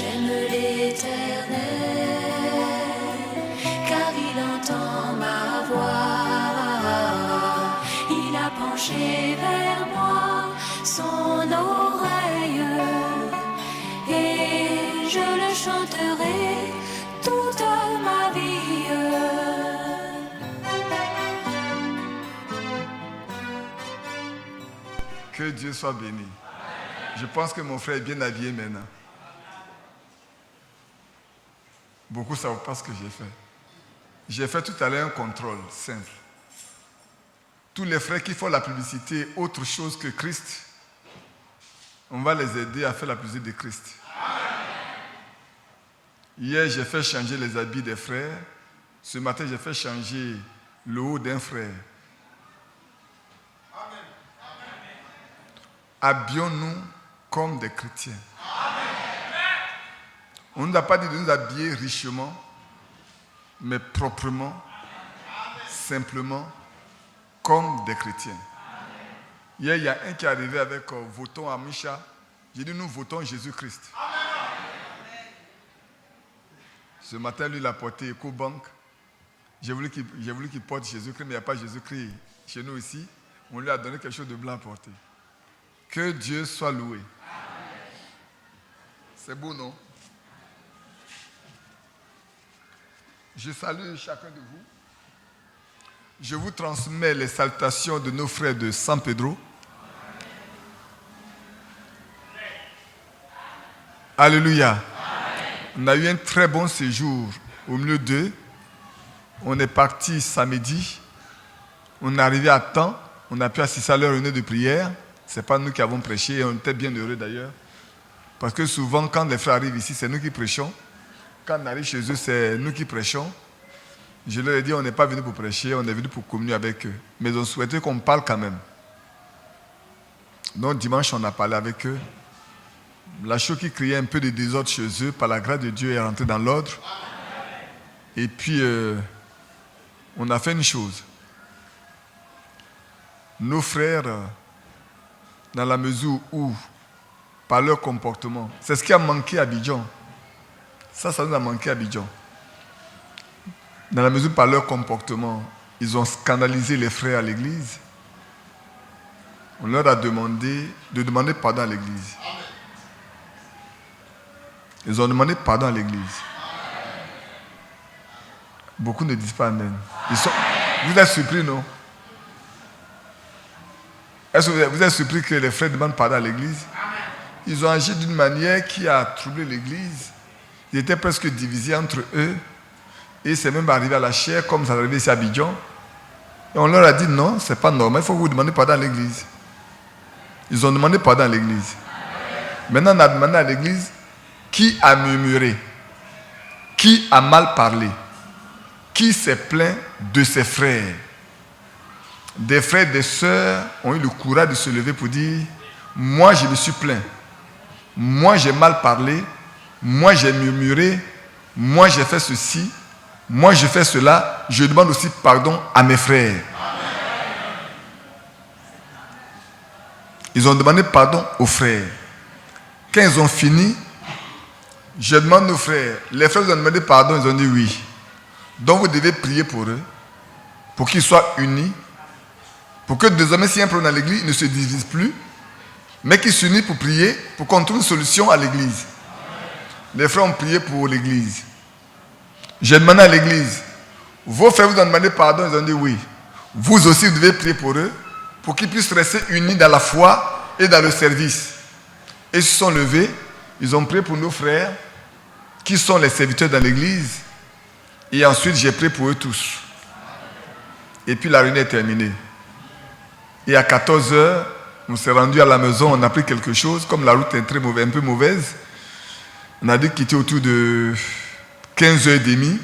J'aime l'Éternel, car il entend ma voix. Il a penché vers moi son oreille, et je le chanterai toute ma vie. Que Dieu soit béni. Je pense que mon frère est bien habillé maintenant. Beaucoup ne savent pas ce que j'ai fait. J'ai fait tout à l'heure un contrôle simple. Tous les frères qui font la publicité autre chose que Christ, on va les aider à faire la publicité de Christ. Hier, j'ai fait changer les habits des frères. Ce matin, j'ai fait changer le haut d'un frère. Habillons-nous comme des chrétiens. On ne nous a pas dit de nous habiller richement, mais proprement, simplement, comme des chrétiens. Hier, il y a un qui est arrivé avec votons à Micha. J'ai dit, nous votons Jésus-Christ. Ce matin, lui, il a porté EcoBank. J'ai voulu qu'il porte Jésus-Christ, mais il n'y a pas Jésus-Christ chez nous ici. On lui a donné quelque chose de blanc à porter. Que Dieu soit loué. C'est beau, non? Je salue chacun de vous. Je vous transmets les salutations de nos frères de San Pedro. Alléluia. On a eu un très bon séjour au milieu d'eux. On est parti samedi. On est arrivé à temps. On a pu assister à leur réunion de prière. Ce n'est pas nous qui avons prêché, et on était bien heureux d'ailleurs. Parce que souvent, quand les frères arrivent ici, c'est nous qui prêchons. Quand on arrive chez eux, c'est nous qui prêchons. Je leur ai dit, on n'est pas venu pour prêcher, on est venu pour communier avec eux. Mais on souhaitait qu'on parle quand même. Donc dimanche, on a parlé avec eux. La chose qui créait un peu de désordre chez eux, par la grâce de Dieu, est rentrée dans l'ordre. Et puis, on a fait une chose. Nos frères, dans la mesure où, par leur comportement, c'est ce qui a manqué à Abidjan. Ça nous a manqué à Abidjan. Dans la mesure où, par leur comportement, ils ont scandalisé les frères à l'église. On leur a demandé de demander pardon à l'église. Ils ont demandé pardon à l'église. Beaucoup ne disent pas Amen. Vous êtes surpris, non? Est-ce que vous êtes surpris que les frères demandent pardon à l'église? Ils ont agi d'une manière qui a troublé l'église. Ils étaient presque divisés entre eux. Et c'est même arrivé à la chair, comme ça arrivait ici à Abidjan. Et on leur a dit non, c'est pas normal, il faut que vous demandiez pardon à l'église. Ils ont demandé pardon à l'église. Maintenant, on a demandé à l'église qui a murmuré, qui a mal parlé, qui s'est plaint de ses frères. Des frères et des sœurs ont eu le courage de se lever pour dire moi je me suis plaint, moi j'ai mal parlé, moi j'ai murmuré, moi j'ai fait ceci, moi je fais cela, je demande aussi pardon à mes frères. Ils ont demandé pardon aux frères. Quand ils ont fini, je demande aux frères, les frères vous ont demandé pardon, ils ont dit oui. Donc vous devez prier pour eux, pour qu'ils soient unis, pour que désormais s'il y a un problème dans l'église, ils ne se divisent plus, mais qu'ils s'unissent pour prier, pour qu'on trouve une solution à l'église. Les frères ont prié pour l'église. J'ai demandé à l'église, vos frères vous ont demandé pardon, ils ont dit oui. Vous aussi vous devez prier pour eux, pour qu'ils puissent rester unis dans la foi et dans le service. Et ils se sont levés, ils ont prié pour nos frères, qui sont les serviteurs dans l'église. Et ensuite j'ai prié pour eux tous. Et puis la réunion est terminée. Et à 14h, on s'est rendu à la maison, on a pris quelque chose, comme la route est un peu mauvaise. On a dû quitter autour de 15h30.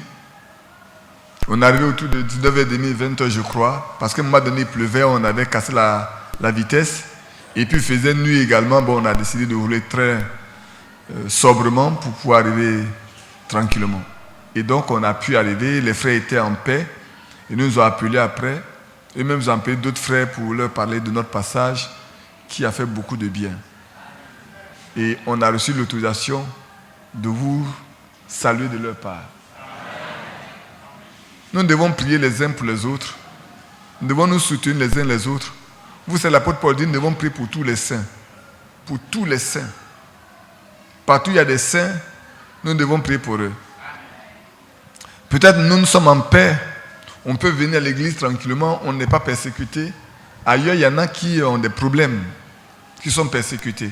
On est arrivé autour de 19h30, 20h je crois. Parce qu'à un moment donné, il pleuvait, on avait cassé la vitesse. Et puis il faisait nuit également. Bon, on a décidé de rouler très sobrement pour pouvoir arriver tranquillement. Et donc on a pu arriver, les frères étaient en paix. Ils nous ont appelés après. Eux-mêmes ont appelé d'autres frères pour leur parler de notre passage qui a fait beaucoup de bien. Et on a reçu l'autorisation de vous saluer de leur part. Nous devons prier les uns pour les autres. Nous devons nous soutenir les uns les autres. Vous, c'est l'apôtre Paul dit, nous devons prier pour tous les saints. Pour tous les saints. Partout où il y a des saints, nous devons prier pour eux. Peut-être nous sommes en paix. On peut venir à l'église tranquillement, on n'est pas persécuté. Ailleurs, il y en a qui ont des problèmes, qui sont persécutés.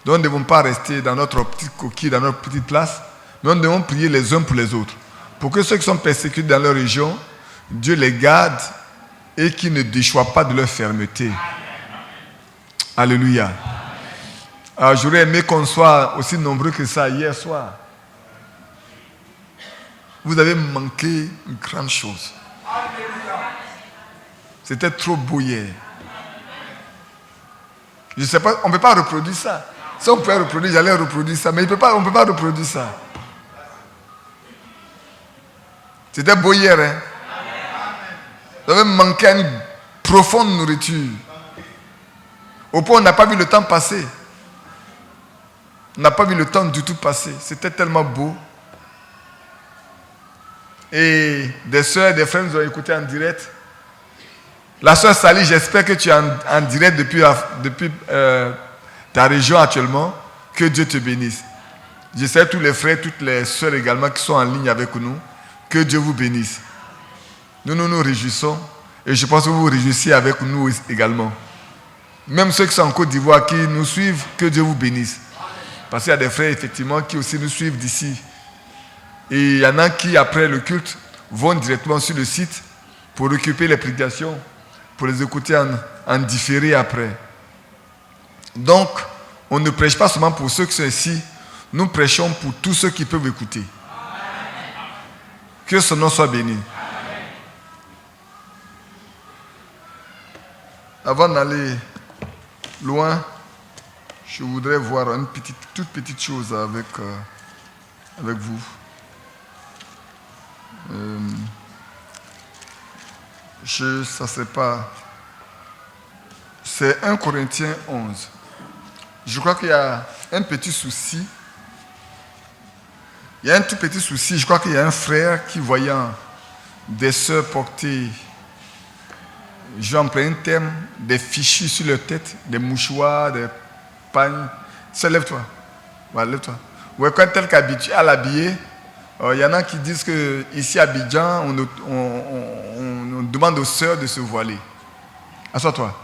Donc, nous ne devons pas rester dans notre petite coquille, dans notre petite place, mais nous devons prier les uns pour les autres. Pour que ceux qui sont persécutés dans leur région, Dieu les garde et qu'ils ne déchoient pas de leur fermeté. Alléluia. Alors, j'aurais aimé qu'on soit aussi nombreux que ça hier soir. Vous avez manqué une grande chose. C'était trop beau hier. Je ne sais pas, on ne peut pas reproduire ça. Si on pouvait reproduire, j'allais reproduire ça, mais on ne peut pas reproduire ça. C'était beau hier, hein? Vous avez manqué à une profonde nourriture. Au point où on n'a pas vu le temps passer. On n'a pas vu le temps du tout passer. C'était tellement beau. Et des soeurs et des frères nous ont écoutés en direct. La soeur Sally, j'espère que tu es en direct depuis ta région actuellement. Que Dieu te bénisse. Je salue tous les frères, toutes les soeurs également qui sont en ligne avec nous. Que Dieu vous bénisse. Nous nous réjouissons. Et je pense que vous vous réjouissez avec nous également. Même ceux qui sont en Côte d'Ivoire qui nous suivent, que Dieu vous bénisse. Parce qu'il y a des frères effectivement qui aussi nous suivent d'ici. Et il y en a qui, après le culte, vont directement sur le site pour récupérer les prédications, pour les écouter en différé après. Donc, on ne prêche pas seulement pour ceux qui sont ici, nous prêchons pour tous ceux qui peuvent écouter. Que son nom soit béni. Avant d'aller loin, je voudrais voir une toute petite chose avec vous. Ça serait pas. C'est 1 Corinthiens 11. Je crois qu'il y a un petit souci. Il y a un tout petit souci. Je crois qu'il y a un frère qui, voyant des sœurs porter, je vais employer un terme, des fichus sur leur tête, des mouchoirs, des pagnes. Ça, lève-toi. Voilà, lève-toi. Ouais, quand tel qu'habitué à l'habiller, il y en a qui disent qu'ici à Abidjan, on demande aux sœurs de se voiler. Assois-toi.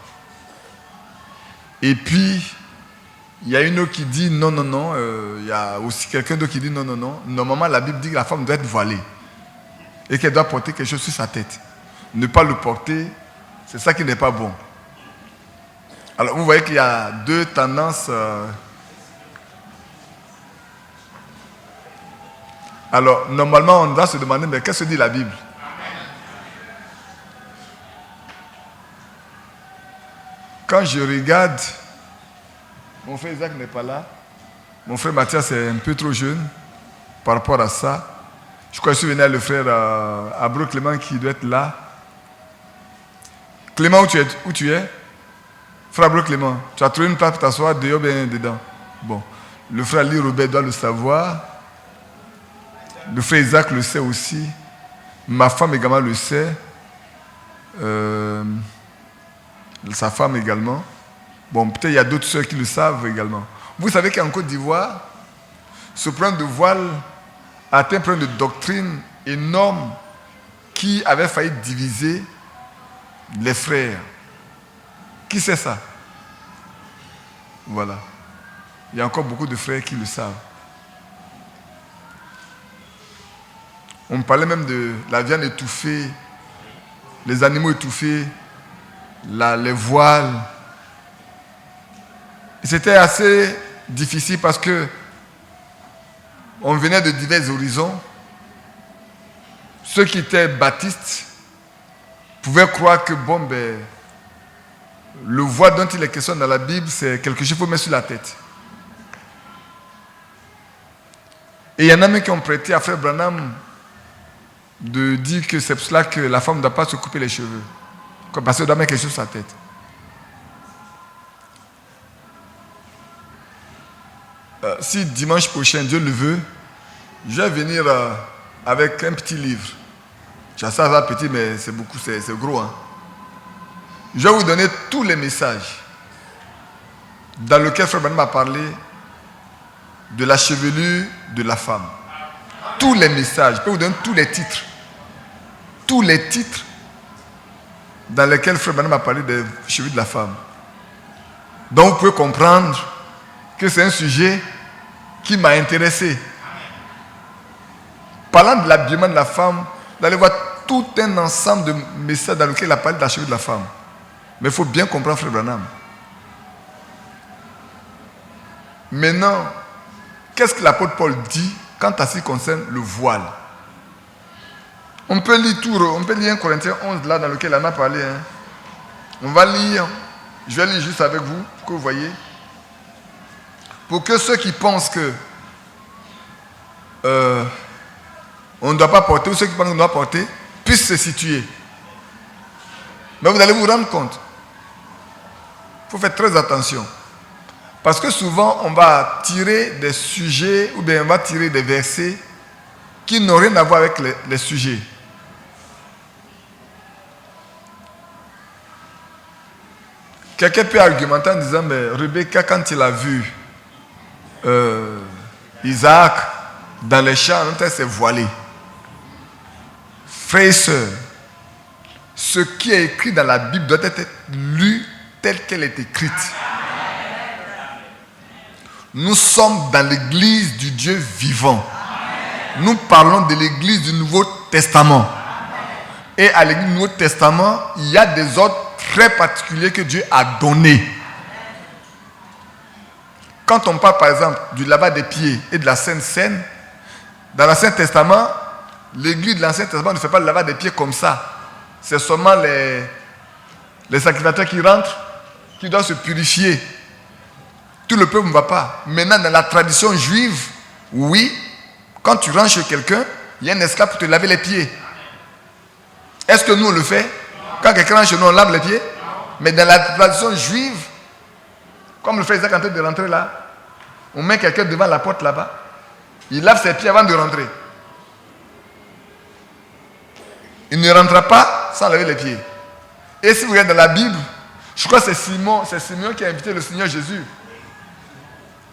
Et puis, il y a une autre qui dit non. Il y a aussi quelqu'un d'autre qui dit non. Normalement, la Bible dit que la femme doit être voilée. Et qu'elle doit porter quelque chose sur sa tête. Ne pas le porter, c'est ça qui n'est pas bon. Alors, vous voyez qu'il y a deux tendances. Alors, normalement, on doit se demander, mais qu'est-ce que dit la Bible? Quand je regarde, mon frère Isaac n'est pas là. Mon frère Mathias est un peu trop jeune par rapport à ça. Je crois que je suis venu avec le frère Abro Clément qui doit être là. Clément, où tu es? Frère Abro Clément, tu as trouvé une place pour t'asseoir dehors bien dedans. Bon, le frère Ali Robert doit le savoir. Le frère Isaac le sait aussi. Ma femme également le sait. Sa femme également. Bon, peut-être il y a d'autres sœurs qui le savent également. Vous savez qu'en Côte d'Ivoire, ce problème de voile a été un problème de doctrine énorme qui avait failli diviser les frères. Qui sait ça? Voilà. Il y a encore beaucoup de frères qui le savent. On me parlait même de la viande étouffée, les animaux étouffés, les voiles. Et c'était assez difficile parce que on venait de divers horizons. Ceux qui étaient baptistes pouvaient croire que le voile dont il est question dans la Bible, c'est quelque chose qu'il faut mettre sur la tête. Et il y en a même qui ont prêté à Frère Branham de dire que c'est pour cela que la femme ne doit pas se couper les cheveux. Parce qu'elle doit mettre quelque chose sur sa tête. si dimanche prochain, Dieu le veut, je vais venir avec un petit livre. Ça va petit, mais c'est beaucoup, c'est gros. Hein. Je vais vous donner tous les messages dans lesquels Frère Branham m'a parlé de la chevelure de la femme. Tous les messages, je peux vous donner tous les titres. Tous les titres dans lesquels Frère Branham m'a parlé des chevelures de la femme. Donc vous pouvez comprendre que c'est un sujet qui m'a intéressé. Parlant de l'habillement de la femme, vous allez voir tout un ensemble de messages dans lesquels il a parlé de la chevelure de la femme. Mais il faut bien comprendre Frère Branham. Maintenant, qu'est-ce que l'apôtre Paul dit quant à ce qui concerne le voile? On peut lire 1 Corinthiens 11 là dans lequel il en a parlé. Hein. On va lire, je vais lire juste avec vous, que vous voyez. Pour que ceux qui pensent que on ne doit pas porter, ou ceux qui pensent qu'on doit porter, puissent se situer. Mais vous allez vous rendre compte. Il faut faire très attention. Parce que souvent, on va tirer des sujets, ou bien on va tirer des versets qui n'ont rien à voir avec les sujets. Quelqu'un peut argumenter en disant, mais Rebecca, quand il a vu Isaac dans les champs, elle s'est voilée. Frères et sœurs, ce qui est écrit dans la Bible doit être lu tel qu'elle est écrite. Nous sommes dans l'église du Dieu vivant. Nous parlons de l'église du Nouveau Testament. Et à l'église du Nouveau Testament, il y a des ordres très particuliers que Dieu a donnés. Quand on parle par exemple du lavage des pieds et de la Sainte Seine, dans l'Ancien Testament, l'église de l'Ancien Testament ne fait pas le lavage des pieds comme ça. C'est seulement les sacrificateurs qui rentrent, qui doivent se purifier. Tout le peuple ne va pas. Maintenant, dans la tradition juive, oui, quand tu rentres chez quelqu'un, il y a un esclave pour te laver les pieds. Est-ce que nous on le fait? Quand quelqu'un rentre chez nous, on lave les pieds? Mais dans la tradition juive, comme le frère Isaac est en train de rentrer là, on met quelqu'un devant la porte là-bas, il lave ses pieds avant de rentrer. Il ne rentrera pas sans laver les pieds. Et si vous regardez dans la Bible, je crois que c'est Simon qui a invité le Seigneur Jésus.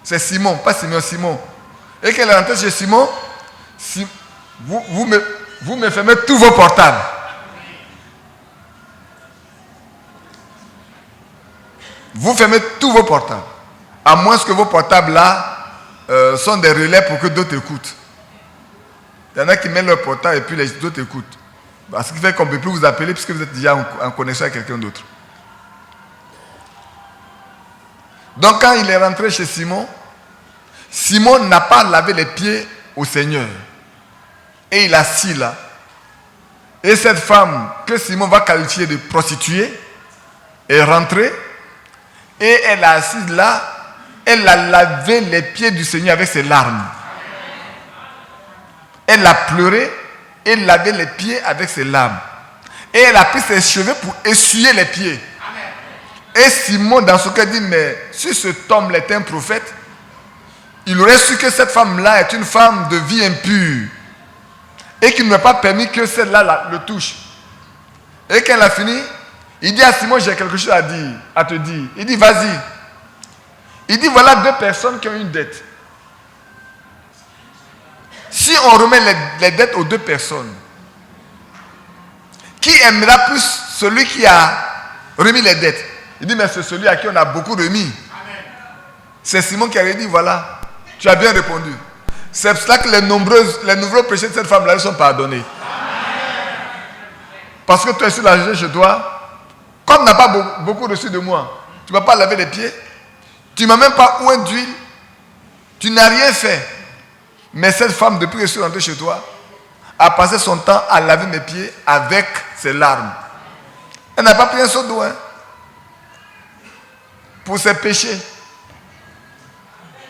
C'est Simon, pas Simon. Et quand il est rentré chez Simon, vous me fermez tous vos portables. Vous fermez tous vos portables. À moins que vos portables là sont des relais pour que d'autres écoutent. Il y en a qui mettent leur portable et puis les autres écoutent. Ce qui fait qu'on ne peut plus vous appeler puisque vous êtes déjà en connexion avec quelqu'un d'autre. Donc quand il est rentré chez Simon, Simon n'a pas lavé les pieds au Seigneur. Et il est assis là. Et cette femme que Simon va qualifier de prostituée est rentrée. Et elle est assise là. Elle a lavé les pieds du Seigneur avec ses larmes. Elle a pleuré et lavé les pieds avec ses larmes. Et elle a pris ses cheveux pour essuyer les pieds. Et Simon dans ce cas dit, mais si cet homme est un prophète, il aurait su que cette femme-là est une femme de vie impure. Et qu'il ne m'a pas permis que celle-là le touche. Et quand elle a fini, il dit à Simon, j'ai quelque chose à te dire. Il dit, vas-y. Il dit, voilà deux personnes qui ont une dette. Si on remet les dettes aux deux personnes, qui aimera plus celui qui a remis les dettes? Il dit, mais c'est celui à qui on a beaucoup remis. C'est Simon qui avait dit, voilà, tu as bien répondu. C'est pour cela que les nombreux péchés de cette femme-là sont pardonnés. Parce que tu es sur la juge chez toi, comme tu n'as pas beaucoup reçu de moi, tu ne m'as pas lavé les pieds, tu ne m'as même pas oint d'huile, tu n'as rien fait. Mais cette femme, depuis que je suis rentré chez toi, a passé son temps à laver mes pieds avec ses larmes. Elle n'a pas pris un seau d'eau pour ses péchés.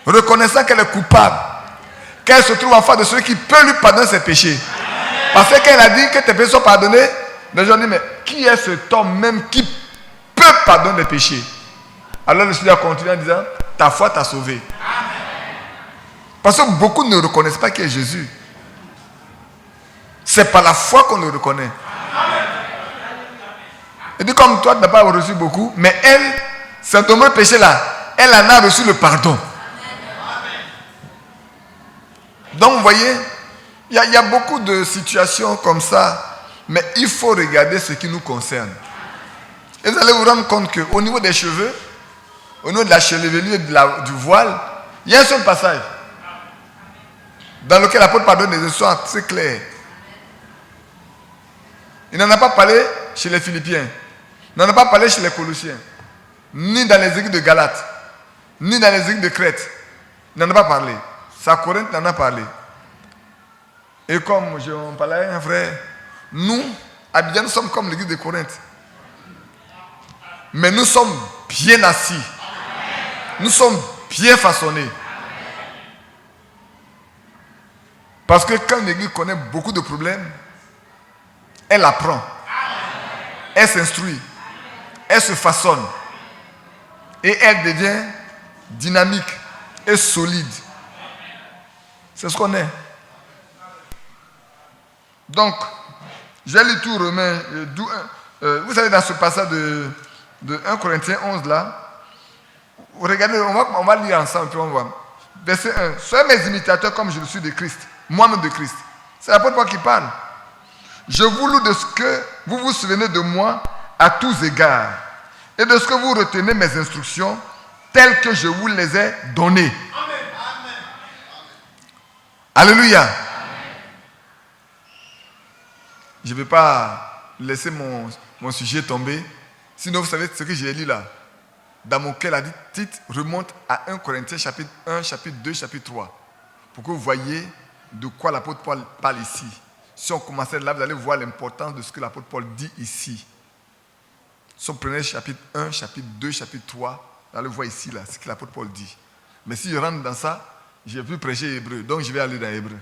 Reconnaissant qu'elle est coupable, qu'elle se trouve en face de celui qui peut lui pardonner ses péchés. Parce que quand elle a dit que tes péchés sont pardonnés, les gens disent, mais qui est cet homme même qui peut pardonner les péchés? Alors le Seigneur continue en disant, ta foi t'a sauvé. Parce que beaucoup ne reconnaissent pas qui est Jésus. C'est par la foi qu'on le reconnaît. Et dit comme toi, tu n'as pas reçu beaucoup, mais elle, c'est ton vrai péché là, elle en a reçu le pardon. Donc vous voyez, il y a beaucoup de situations comme ça, mais il faut regarder ce qui nous concerne. Et vous allez vous rendre compte qu'au niveau des cheveux, au niveau de la chevelure et du voile, il y a un seul passage dans lequel l'apôtre pardonne des histoires très claires. Il n'en a pas parlé chez les Philippiens, il n'en a pas parlé chez les Colossiens, ni dans les églises de Galate, ni dans les églises de Crète. Il n'en a pas parlé. C'est à Corinthe qu'il en a parlé. Et comme je en parlais à un frère, nous, Abidjan, nous sommes comme l'église de Corinthe. Mais nous sommes bien assis. Nous sommes bien façonnés. Parce que quand une église connaît beaucoup de problèmes, elle apprend. Elle s'instruit. Elle se façonne. Et elle devient dynamique et solide. C'est ce qu'on est. Donc, j'ai lu tout Romains. Vous savez, dans ce passage de 1 Corinthiens 11 là, regardez, on va lire ensemble, puis on voit. Verset 1. Soyez mes imitateurs comme je le suis de Christ. Moi-même de Christ. C'est l'apôtre Paul qui parle. Je vous loue de ce que vous vous souvenez de moi à tous égards. Et de ce que vous retenez mes instructions telles que je vous les ai données. Amen. Alléluia. Amen. Je ne vais pas laisser mon sujet tomber. Sinon, vous savez ce que j'ai lu là. Dans mon cœur, la titre remonte à 1 Corinthiens chapitre 1, chapitre 2, chapitre 3. Pour que vous voyez de quoi l'apôtre Paul parle ici. Si on commençait là, vous allez voir l'importance de ce que l'apôtre Paul dit ici. Si on prenait chapitre 1, chapitre 2, chapitre 3, vous allez voir ici là, ce que l'apôtre Paul dit. Mais si je rentre dans ça, je ne vais plus prêcher hébreu. Donc je vais aller dans hébreu.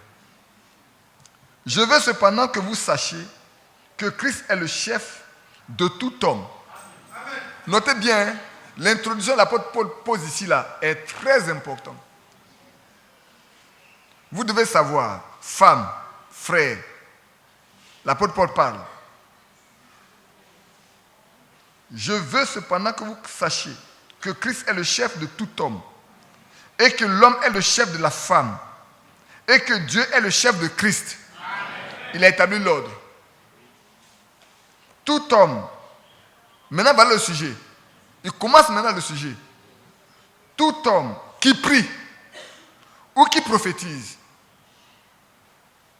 Je veux cependant que vous sachiez que Christ est le chef de tout homme. Amen. Notez bien, l'introduction de l'apôtre Paul pose ici là est très importante. Vous devez savoir, femmes, frères, l'apôtre Paul parle. Je veux cependant que vous sachiez que Christ est le chef de tout homme et que l'homme est le chef de la femme et que Dieu est le chef de Christ. Amen. Il a établi l'ordre. Tout homme, maintenant voilà le sujet. Il commence maintenant le sujet. Tout homme qui prie ou qui prophétise.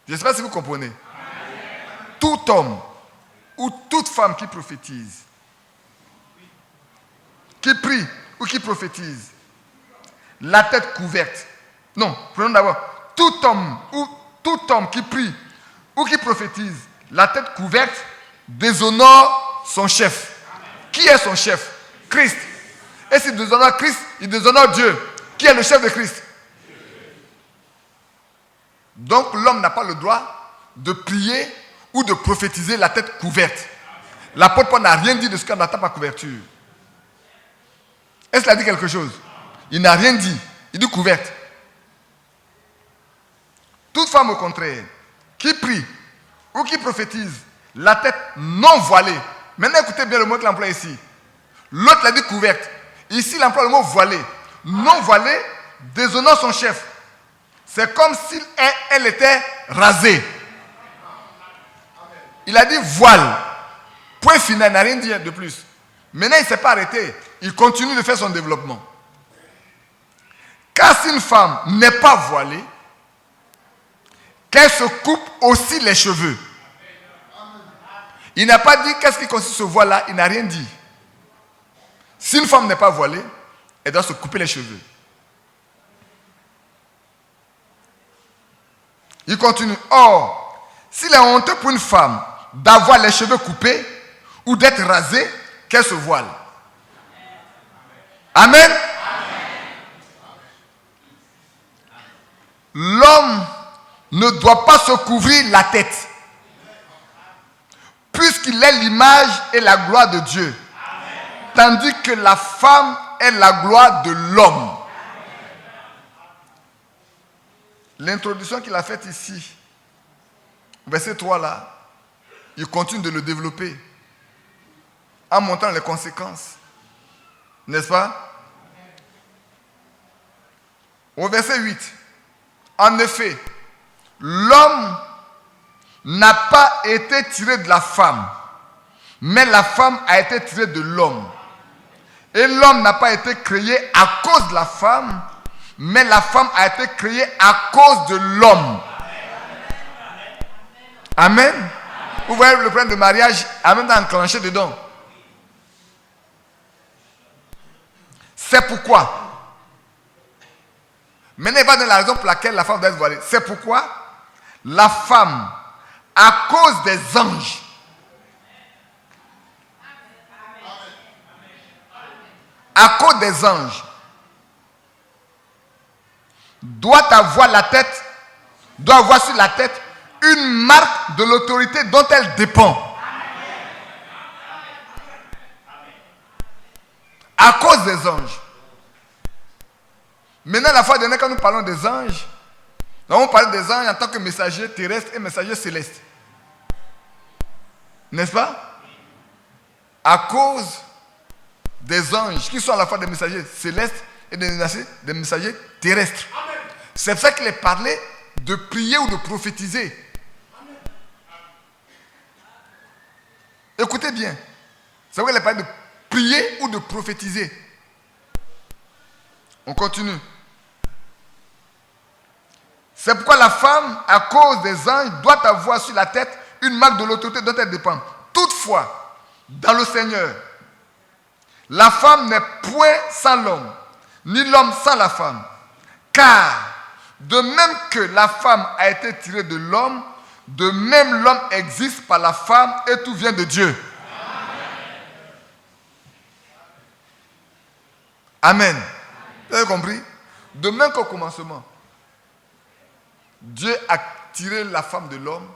Je ne sais pas si vous comprenez. Amen. Tout homme ou toute femme qui prophétise, qui prie ou qui prophétise, la tête couverte. Non, prenons d'abord. Tout homme qui prie ou qui prophétise, la tête couverte, déshonore son chef. Qui est son chef? Christ. Et s'il déshonore Christ, il déshonore Dieu. Qui est le chef de Christ? Donc l'homme n'a pas le droit de prier ou de prophétiser la tête couverte. L'apôtre Paul n'a rien dit de ce qu'on n'attend pas couverture. Est-ce qu'il a dit quelque chose? Il n'a rien dit. Il dit couverte. Toute femme au contraire, qui prie ou qui prophétise, la tête non voilée. Maintenant écoutez bien le mot qu'il emploie ici. L'autre l'a dit couverte. Ici il emploie le mot voilée. Non voilée déshonore son chef. C'est comme si elle était rasée. Il a dit voile. Point final, il n'a rien dit de plus. Maintenant il ne s'est pas arrêté. Il continue de faire son développement. Car si une femme n'est pas voilée, qu'elle se coupe aussi les cheveux. Il n'a pas dit qu'est-ce qui consiste ce voile-là, il n'a rien dit. Si une femme n'est pas voilée, elle doit se couper les cheveux. Il continue. Or, s'il est honteux pour une femme d'avoir les cheveux coupés ou d'être rasée, qu'elle se voile. Amen. L'homme ne doit pas se couvrir la tête, puisqu'il est l'image et la gloire de Dieu, tandis que la femme est la gloire de l'homme. l'introduction qu'il a faite ici, verset 3 là, il continue de le développer en montrant les conséquences. N'est-ce pas? Au verset 8, en effet, l'homme n'a pas été tiré de la femme, mais la femme a été tirée de l'homme. Et l'homme n'a pas été créé à cause de la femme, mais la femme a été créée à cause de l'homme. Amen. Vous voyez le problème de mariage, en même temps enclenché dedans. C'est pourquoi. Maintenant, il va donner la raison pour laquelle la femme doit être voilée. C'est pourquoi la femme, à cause des anges, doit avoir sur la tête une marque de l'autorité dont elle dépend. À cause des anges. Maintenant, la fois dernière, quand nous parlons des anges, nous avons parlé des anges en tant que messagers terrestres et messagers célestes. N'est-ce pas? À cause des anges, qui sont à la fois des messagers célestes et des messagers terrestres. C'est pour ça qu'il est parlé de prier ou de prophétiser. Écoutez bien. C'est vrai qu'il est parlé de prier ou de prophétiser. On continue. C'est pourquoi la femme, à cause des anges, doit avoir sur la tête une marque de l'autorité dont elle dépend. Toutefois, dans le Seigneur, la femme n'est point sans l'homme, ni l'homme sans la femme. Car, de même que la femme a été tirée de l'homme, de même l'homme existe par la femme et tout vient de Dieu. Amen. Vous avez compris? De même qu'au commencement, Dieu a tiré la femme de l'homme.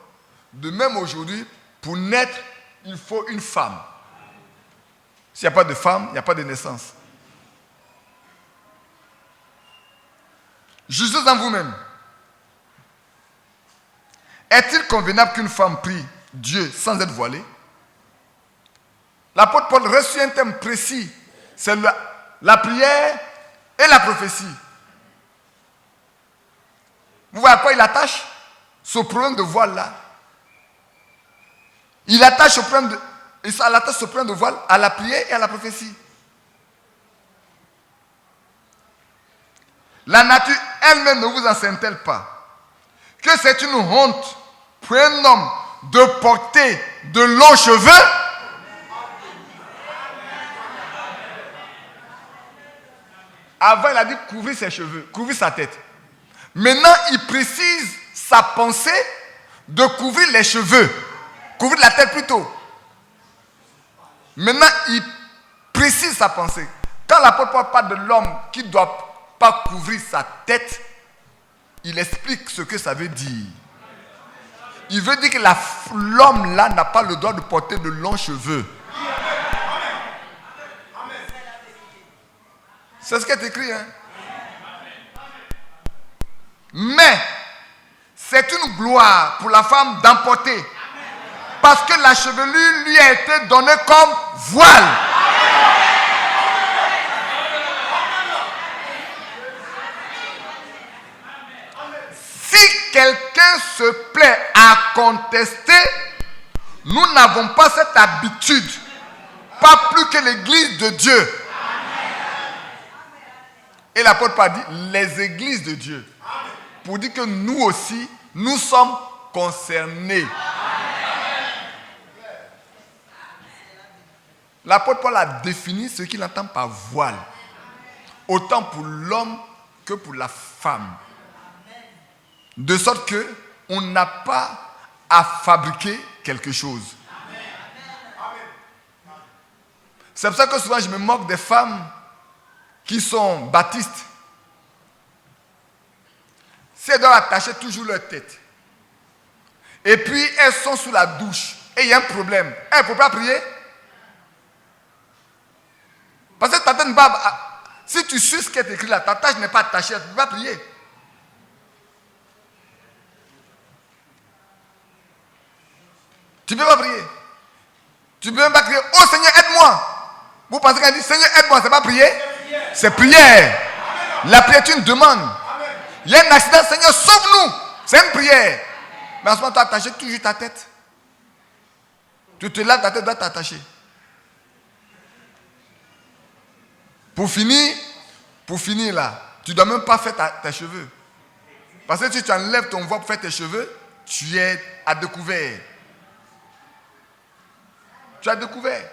De même aujourd'hui, pour naître, il faut une femme. S'il n'y a pas de femme, il n'y a pas de naissance. Jugez en vous-même. Est-il convenable qu'une femme prie Dieu sans être voilée? L'apôtre Paul reçut un thème précis. C'est la prière et la prophétie. Vous voyez à quoi il attache ce problème de voile là? Il attache ce problème de voile à la prière et à la prophétie. La nature elle-même ne vous enseigne-t-elle pas que c'est une honte pour un homme de porter de longs cheveux? Avant, il a dit couvrir ses cheveux, couvrir sa tête. Maintenant, il précise sa pensée de couvrir les cheveux, couvrir la tête plutôt. Maintenant, il précise sa pensée. Quand l'apôtre Paul parle de l'homme qui ne doit pas couvrir sa tête, il explique ce que ça veut dire. Il veut dire que l'homme là n'a pas le droit de porter de longs cheveux. C'est ce qui est écrit, hein? Mais c'est une gloire pour la femme d'emporter. Parce que la chevelure lui a été donnée comme voile. Si quelqu'un se plaît à contester, nous n'avons pas cette habitude. Pas plus que l'Église de Dieu. Et l'apôtre Paul dit les églises de Dieu. Pour dire que nous aussi, nous sommes concernés. L'apôtre Paul a défini ce qu'il entend par voile. Autant pour l'homme que pour la femme. De sorte qu'on n'a pas à fabriquer quelque chose. C'est pour ça que souvent je me moque des femmes qui sont baptistes. Si elles doivent attacher toujours leur tête, et puis elles sont sous la douche, et il y a un problème, elles ne peuvent pas prier. Parce que ta tête n'est pas... Si tu suis ce qui est écrit là, ta tâche n'est pas attachée, tu ne peux pas prier. Tu ne peux pas prier. Tu ne peux même pas crier, oh Seigneur, aide-moi. Vous pensez qu'elle dit, Seigneur, aide-moi, c'est pas prier? C'est prière. La prière est une demande. Il y a un accident, Seigneur, sauve-nous. C'est une prière. Mais en ce moment, tu as attaché toujours ta tête. Tu te lèves, ta tête doit t'attacher. Pour finir là, tu ne dois même pas faire tes cheveux. Parce que si tu enlèves ton voile pour faire tes cheveux, tu es à découvert. Tu as découvert.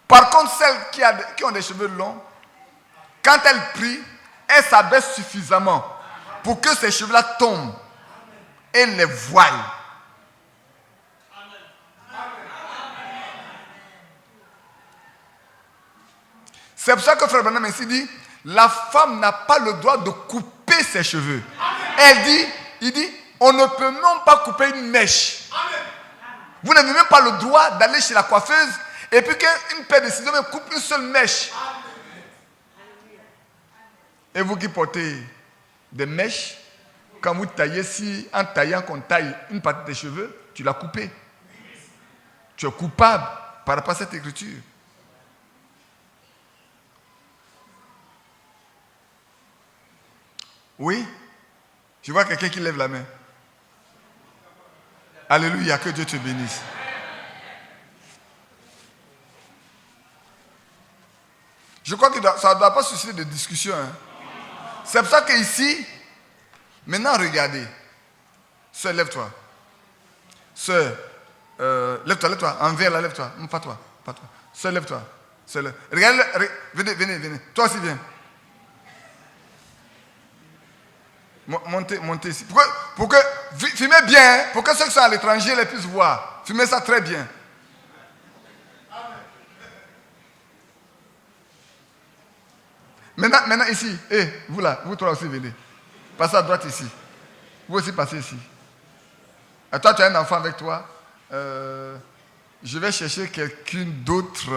Par contre, celles qui ont des cheveux longs, quand elles prient, elles s'abaissent suffisamment pour que ces cheveux-là tombent et les voilent. C'est pour ça que Frère Branham ici dit, la femme n'a pas le droit de couper ses cheveux. Il dit, on ne peut même pas couper une mèche. Vous n'avez même pas le droit d'aller chez la coiffeuse et puis qu'une paire de ciseaux me coupe une seule mèche. Et vous qui portez des mèches, quand vous taillez, si en taillant qu'on taille une partie des cheveux, tu l'as coupé. Tu es coupable par rapport à cette écriture. Oui, je vois quelqu'un qui lève la main. Alléluia, que Dieu te bénisse. Je crois que ça ne doit pas susciter de discussion. Hein. C'est pour ça qu'ici, maintenant regardez. Sœur, lève-toi. Sœur, lève-toi. Envers là, lève-toi. Non, pas toi. Sœur, lève-toi. Regarde, venez. Toi aussi, viens. Montez ici. Pour que filmez bien, pour que ceux qui sont à l'étranger les puissent voir. Filmez ça très bien. Maintenant ici, vous là, vous trois aussi venez. Passez à droite ici. Vous aussi passez ici. Et toi, tu as un enfant avec toi. Je vais chercher quelqu'un d'autre.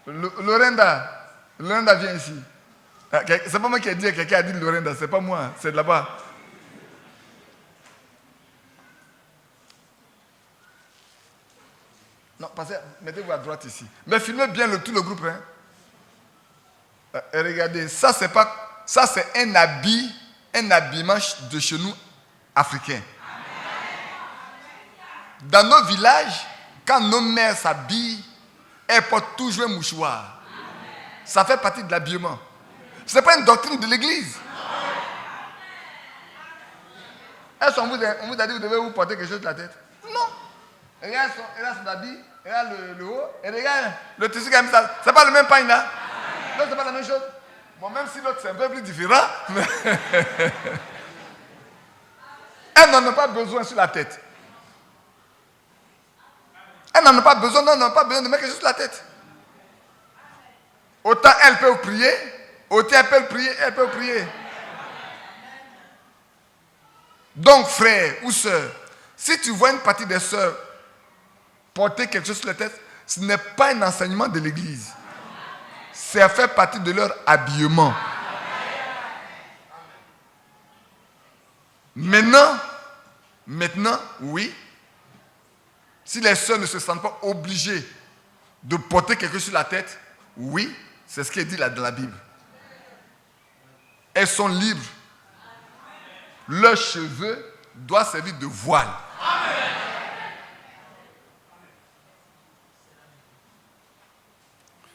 Lorenda, viens ici. C'est pas moi qui ai dit, quelqu'un a dit Lorenda, c'est pas moi, c'est de là-bas. Non, passez, mettez-vous à droite ici. Mais filmez bien tout le groupe. Hein. Et regardez, ça c'est un habillement de chez nous africains. Dans nos villages, quand nos mères s'habillent, elles portent toujours un mouchoir. Ça fait partie de l'habillement. Ce n'est pas une doctrine de l'église. Est-ce qu'on vous a dit que vous devez vous porter quelque chose de la tête? Non. Regarde son habit, regarde le haut, et regarde le tissu qui a mis ça. C'est pas le même pain là. Non, c'est pas la même chose. Bon, même si l'autre c'est un peu plus différent. Mais elle n'en a pas besoin sur la tête. Elle n'en a pas besoin, de mettre quelque chose sur la tête. Autant elle peut prier, autant elle peut prier. Donc, frère ou soeur, si tu vois une partie des soeurs porter quelque chose sur la tête, ce n'est pas un enseignement de l'église. Ça fait partie de leur habillement. Maintenant, oui, si les soeurs ne se sentent pas obligées de porter quelque chose sur la tête, oui, c'est ce qui est dit là dans la Bible. Elles sont libres. Leurs cheveux doivent servir de voile.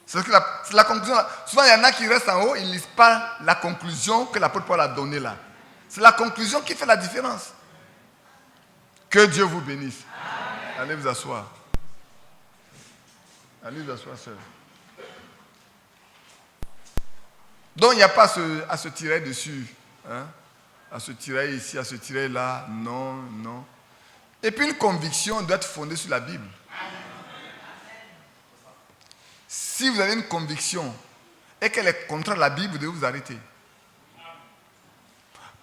C'est la conclusion. Souvent, il y en a qui restent en haut, ils ne lisent pas la conclusion que l'apôtre Paul a donnée là. C'est la conclusion qui fait la différence. Que Dieu vous bénisse. Amen. Allez vous asseoir. Allez vous asseoir, sœur. Donc, il n'y a pas à se tirer dessus. Hein? À se tirer ici, à se tirer là. Non. Et puis, une conviction doit être fondée sur la Bible. Si vous avez une conviction et qu'elle est contre la Bible, vous devez vous arrêter.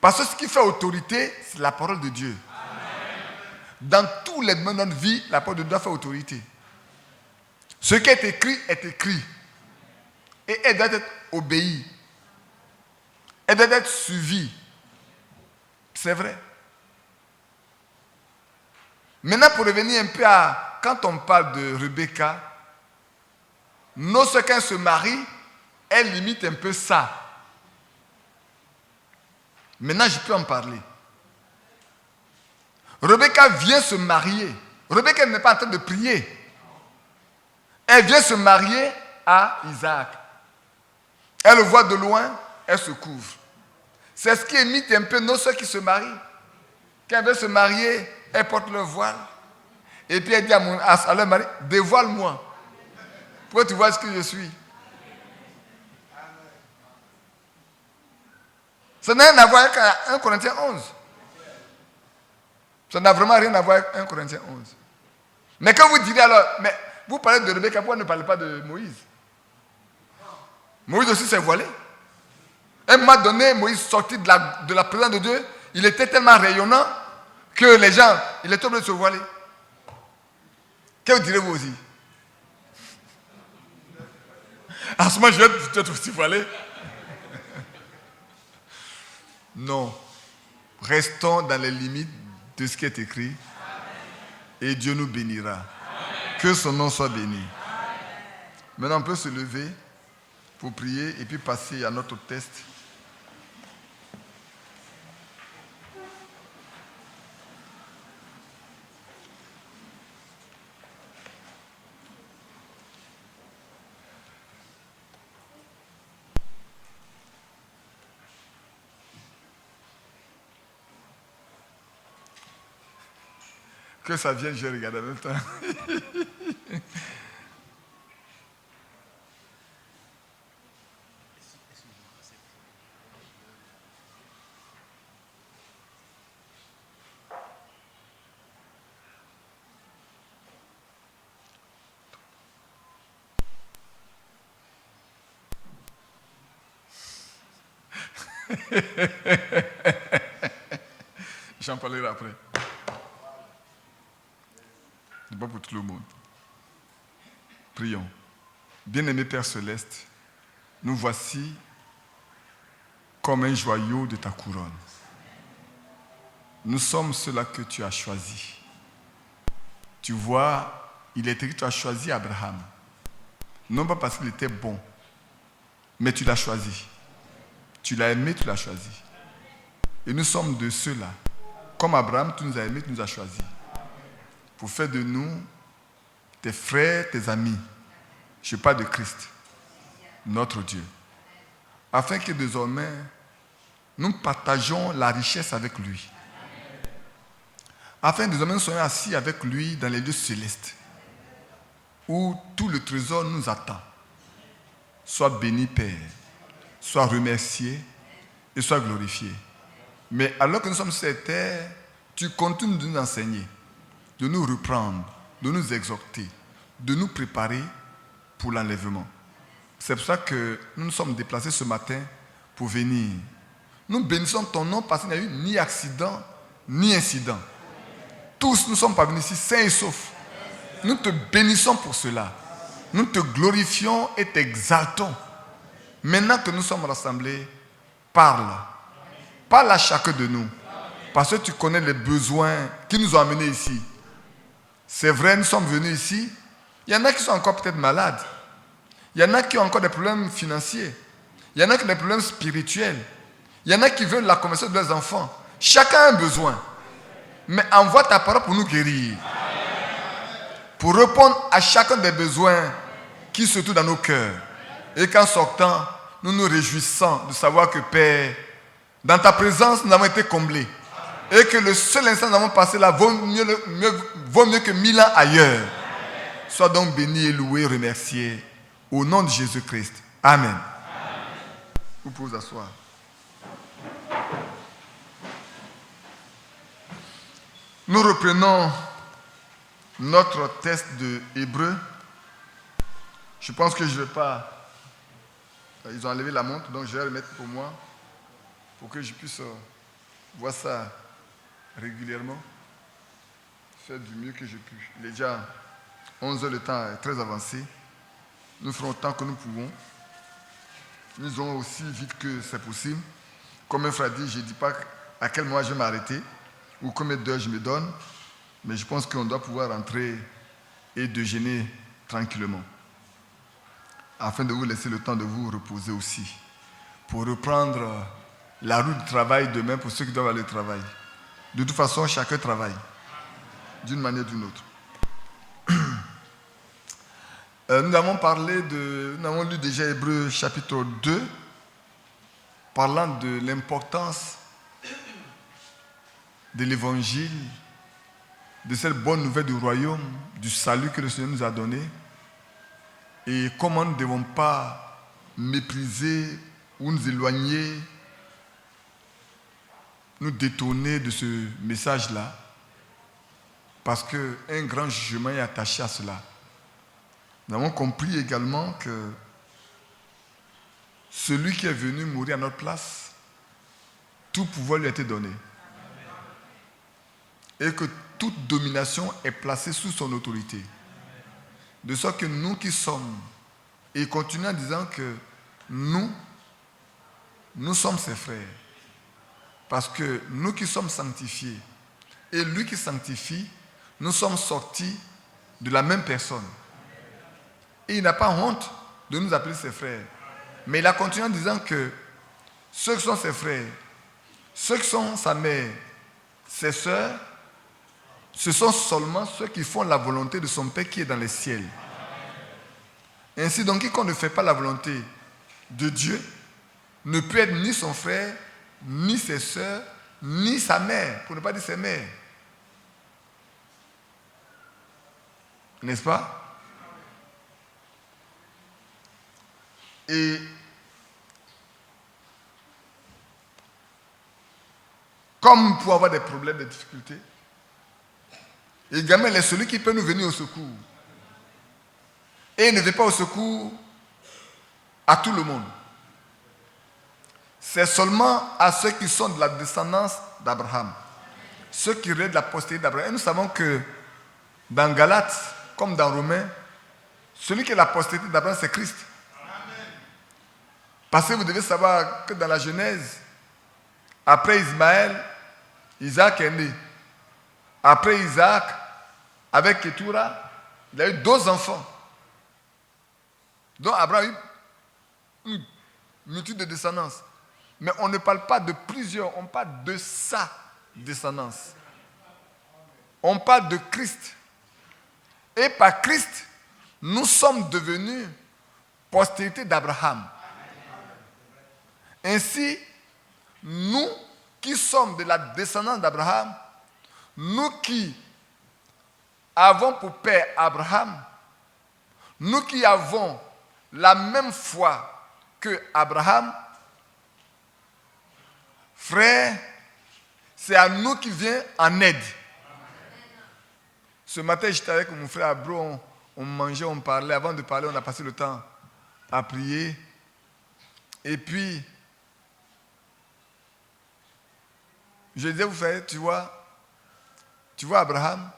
Parce que ce qui fait autorité, c'est la parole de Dieu. Dans tous les domaines de notre vie, la parole de Dieu doit faire autorité. Ce qui est écrit est écrit. Et elle doit être obéie. Elle doit être suivie. C'est vrai. Maintenant, pour revenir un peu à... Quand on parle de Rebecca, lorsqu'elle se marie, elle limite un peu ça. Maintenant, je peux en parler. Rebecca vient se marier. Rebecca n'est pas en train de prier. Elle vient se marier à Isaac. Elle le voit de loin, elle se couvre. C'est ce qui imite un peu nos soeurs qui se marient. Quand elle veut se marier, elle porte le voile. Et puis elle dit à leur mari, dévoile-moi. Pour que tu vois ce que je suis. Ça n'a rien à voir avec 1 Corinthiens 11. Ça n'a vraiment rien à voir avec 1 Corinthiens 11. Mais quand vous direz alors, mais vous parlez de Rebecca, pourquoi ne parlez pas de Moïse? Moïse aussi s'est voilé. À un moment donné, Moïse sorti de la présence de Dieu, il était tellement rayonnant que les gens, il était obligé de se voiler. Que direz-vous aussi? En ce moment, je vais être aussi voilé. Non. Restons dans les limites de ce qui est écrit. Et Dieu nous bénira. Amen. Que son nom soit béni. Amen. Maintenant, on peut se lever pour prier et puis passer à notre test. Que ça vienne, je regarde en même temps. J'en parlerai après. Ce n'est pas pour tout le monde. Prions. Bien-aimé Père Céleste, nous voici comme un joyau de ta couronne. Nous sommes ceux-là que tu as choisis. Tu vois, il est écrit que tu as choisi Abraham. Non pas parce qu'il était bon, mais tu l'as choisi. Tu l'as aimé, tu l'as choisi. Et nous sommes de ceux-là. Comme Abraham, tu nous as aimés, tu nous as choisis. Pour faire de nous tes frères, tes amis. Je parle de Christ, notre Dieu. Afin que désormais, nous partageons la richesse avec lui. Afin que désormais, nous soyons assis avec lui dans les lieux célestes, où tout le trésor nous attend. Sois béni, Père. Sois remercié et sois glorifié. Mais alors que nous sommes sur cette terre, tu continues de nous enseigner, de nous reprendre, de nous exhorter, de nous préparer pour l'enlèvement. C'est pour ça que nous nous sommes déplacés ce matin pour venir. Nous bénissons ton nom parce qu'il n'y a eu ni accident, ni incident. Tous nous sommes parvenus ici sains et saufs. Nous te bénissons pour cela. Nous te glorifions et t'exaltons. Maintenant que nous sommes rassemblés, parle. Parle à chacun de nous. Parce que tu connais les besoins qui nous ont amenés ici. C'est vrai, nous sommes venus ici. Il y en a qui sont encore peut-être malades. Il y en a qui ont encore des problèmes financiers. Il y en a qui ont des problèmes spirituels. Il y en a qui veulent la conversion de leurs enfants. Chacun a un besoin. Mais envoie ta parole pour nous guérir. Pour répondre à chacun des besoins qui se trouvent dans nos cœurs. Et qu'en sortant, nous nous réjouissons de savoir que Père, dans ta présence, nous avons été comblés. Et que le seul instant que nous avons passé là vaut mieux que 1000 ans ailleurs. Sois donc béni et loué, remercié. Au nom de Jésus-Christ. Amen. Vous pouvez vous asseoir. Nous reprenons notre test de Hébreu. Je pense que je ne vais pas... Ils ont enlevé la montre, donc je vais remettre pour moi, pour que je puisse voir ça régulièrement. Faire du mieux que je puis. Il est déjà 11 heures, le temps est très avancé. Nous ferons autant que nous pouvons. Nous irons aussi vite que c'est possible. Comme un frère dit, je ne dis pas à quel moment je vais m'arrêter ou combien d'heures je me donne. Mais je pense qu'on doit pouvoir rentrer et déjeuner tranquillement, afin de vous laisser le temps de vous reposer aussi, pour reprendre la route du travail demain pour ceux qui doivent aller au travail. De toute façon, chacun travaille, d'une manière ou d'une autre. Nous avons lu déjà Hébreux chapitre 2, parlant de l'importance de l'évangile, de cette bonne nouvelle du royaume, du salut que le Seigneur nous a donné, et comment nous ne devons pas mépriser ou nous éloigner, nous détourner de ce message-là, parce qu'un grand jugement est attaché à cela. Nous avons compris également que celui qui est venu mourir à notre place, tout pouvoir lui a été donné. Et que toute domination est placée sous son autorité. De sorte que nous qui sommes, et continue en disant que nous sommes ses frères. Parce que nous qui sommes sanctifiés, et lui qui sanctifie, nous sommes sortis de la même personne. Et il n'a pas honte de nous appeler ses frères. Mais il a continué en disant que ceux qui sont ses frères, ceux qui sont sa mère, ses sœurs, ce sont seulement ceux qui font la volonté de son Père qui est dans les ciels. Ainsi donc, quiconque ne fait pas la volonté de Dieu ne peut être ni son frère, ni ses sœurs, ni sa mère, pour ne pas dire ses mères. N'est-ce pas? Et comme pour avoir des problèmes, des difficultés, également il est celui qui peut nous venir au secours. Et il ne vient pas au secours à tout le monde. C'est seulement à ceux qui sont de la descendance d'Abraham. Ceux qui relèvent de la postérité d'Abraham. Et nous savons que dans Galates, comme dans Romains, celui qui est la postérité d'Abraham, c'est Christ. Parce que vous devez savoir que dans la Genèse, après Ismaël, Isaac est né. Après Isaac, avec Ketura, il a eu 2 enfants. Donc Abraham a eu une multitude de descendance. Mais on ne parle pas de plusieurs, on parle de sa descendance. On parle de Christ. Et par Christ, nous sommes devenus postérité d'Abraham. Ainsi, nous qui sommes de la descendance d'Abraham, nous qui avons pour père Abraham, nous qui avons la même foi que Abraham, frère, c'est à nous qui vient en aide. Ce matin, j'étais avec mon frère Abro, on mangeait, on parlait. Avant de parler, on a passé le temps à prier. Et puis, je disais, vous frère, tu vois Abraham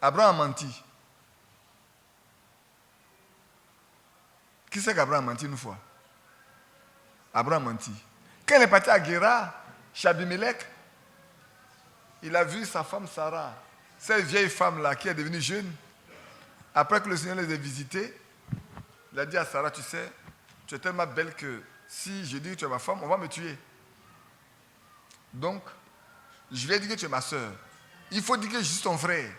a menti. Qui c'est qu'Abraham a menti une fois? Abraham a menti. Quand il est parti à Guéra, chez Abimelech, il a vu sa femme Sarah, cette vieille femme-là qui est devenue jeune. Après que le Seigneur les ait visités, il a dit à Sarah, tu sais, tu es tellement belle que si je dis que tu es ma femme, on va me tuer. Donc, je vais dire que tu es ma soeur. Il faut dire que je suis ton frère.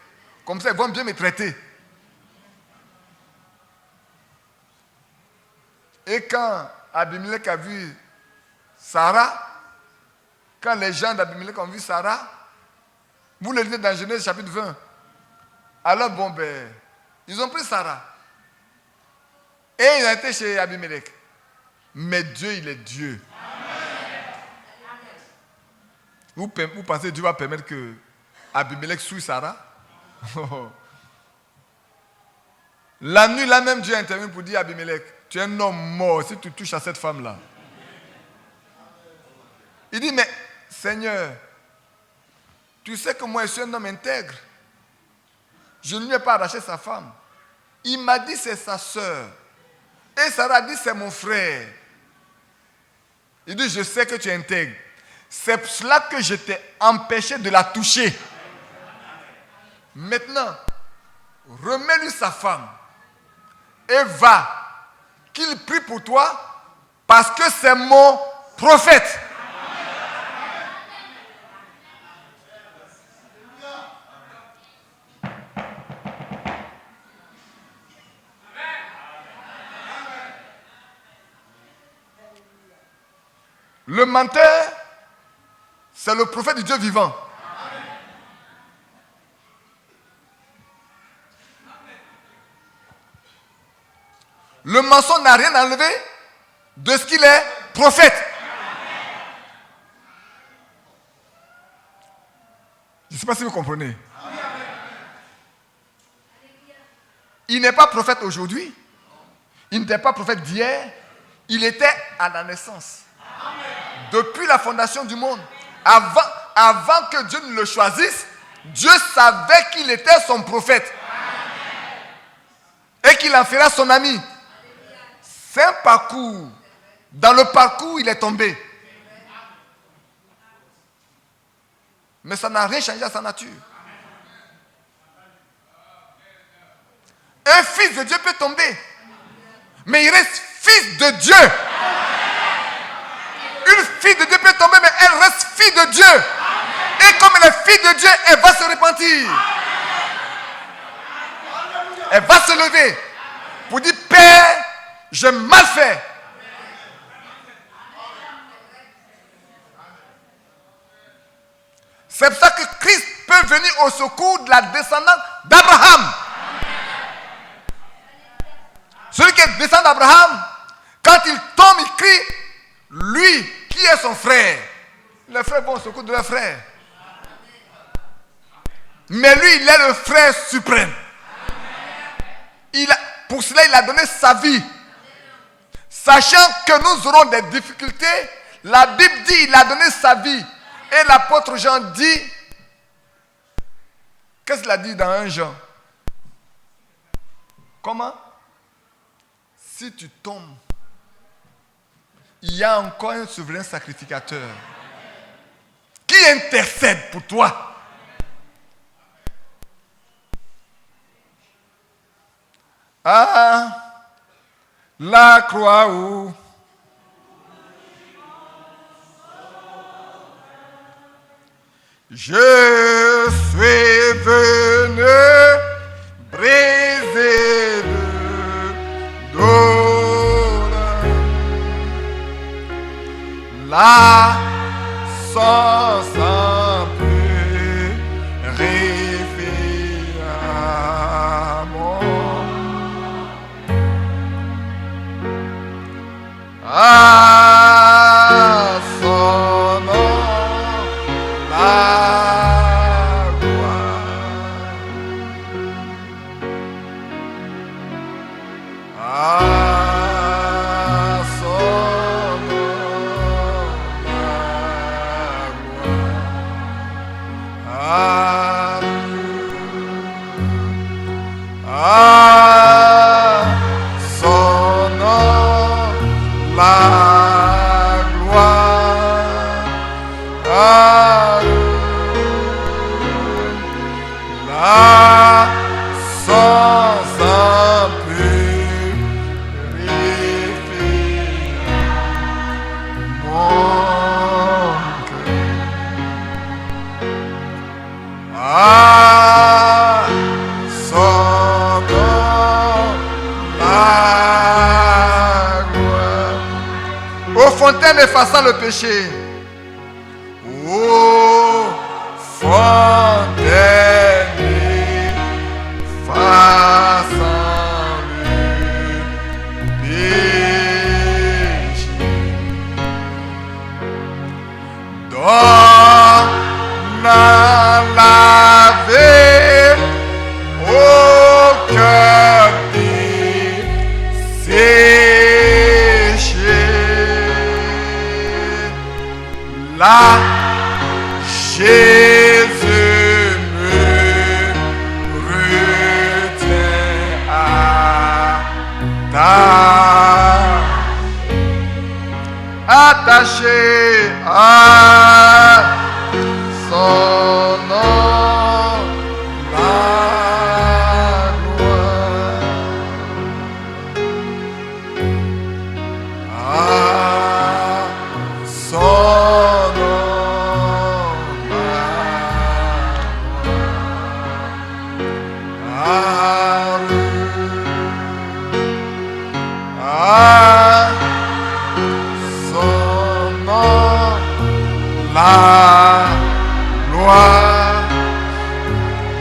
Comme ça, ils vont bien me traiter. Et quand Abimelech a vu Sarah, quand les gens d'Abimelech ont vu Sarah, vous le lisez dans Genèse chapitre 20. Alors, ils ont pris Sarah. Et ils ont été chez Abimelech. Mais Dieu, il est Dieu. Vous pensez que Dieu va permettre que Abimelech souille Sarah? La nuit, là même, Dieu a intervenu pour dire à Abimelech, tu es un homme mort si tu touches à cette femme-là. Il dit, mais Seigneur, tu sais que moi je suis un homme intègre. Je ne lui ai pas arraché sa femme. Il m'a dit c'est sa soeur. Et Sarah a dit c'est mon frère. Il dit je sais que tu es intègre. C'est pour cela que je t'ai empêché de la toucher. Maintenant, remets-lui sa femme et va, qu'il prie pour toi, parce que c'est mon prophète. Le menteur, c'est le prophète du Dieu vivant. Le mensonge n'a rien enlevé de ce qu'il est prophète. Je ne sais pas si vous comprenez. Il n'est pas prophète aujourd'hui. Il n'était pas prophète d'hier. Il était à la naissance. Depuis la fondation du monde. Avant que Dieu ne le choisisse, Dieu savait qu'il était son prophète. Et qu'il en fera son ami. C'est un parcours. Dans le parcours, il est tombé. Mais ça n'a rien changé à sa nature. Un fils de Dieu peut tomber. Mais il reste fils de Dieu. Une fille de Dieu peut tomber, mais elle reste fille de Dieu. Et comme elle est fille de Dieu, elle va se repentir. Elle va se lever pour dire, Père, j'ai mal fait. C'est pour ça que Christ peut venir au secours de la descendance d'Abraham. Celui qui est descendant d'Abraham, quand il tombe, il crie, lui qui est son frère. Les frères vont au secours de leur frère. Mais lui, il est le frère suprême. Pour cela, il a donné sa vie. Sachant que nous aurons des difficultés, la Bible dit qu'il a donné sa vie. Et l'apôtre Jean dit, qu'est-ce qu'il a dit dans 1 Jean? Comment? Si tu tombes, il y a encore un souverain sacrificateur qui intercède pour toi. Ah, la croix où je suis venu briser le dos. La sans plus à mon à son nom la gloire à son nom la gloire à son nom la gloire à la sans purifier mon cœur à son nom la gloire. Ô fontaine effaçant le péché, ô fontaine effaçant le péché, donne la vie au cœur desséché. Là, Jésus me retient attaché à son nom. Ah, gloire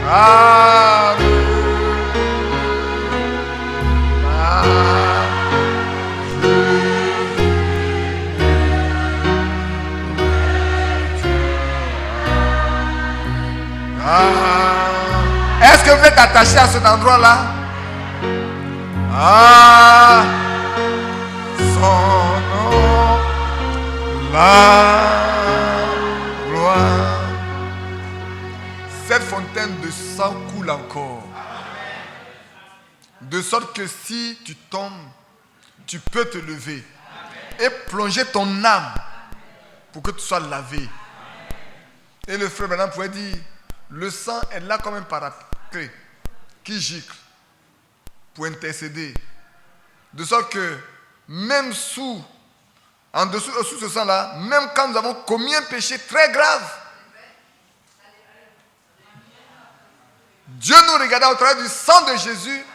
à Dieu. Est-ce que vous êtes attaché à cet endroit-là? Ah, son nom, la gloire. Cette fontaine de sang coule encore. De sorte que si tu tombes, tu peux te lever et plonger ton âme pour que tu sois lavé. Et le frère maintenant pourrait dire, le sang est là comme un paraclet qui gicle pour intercéder. De sorte que même sous ce sang-là, même quand nous avons commis un péché très grave, Dieu nous regarda au travers du sang de Jésus,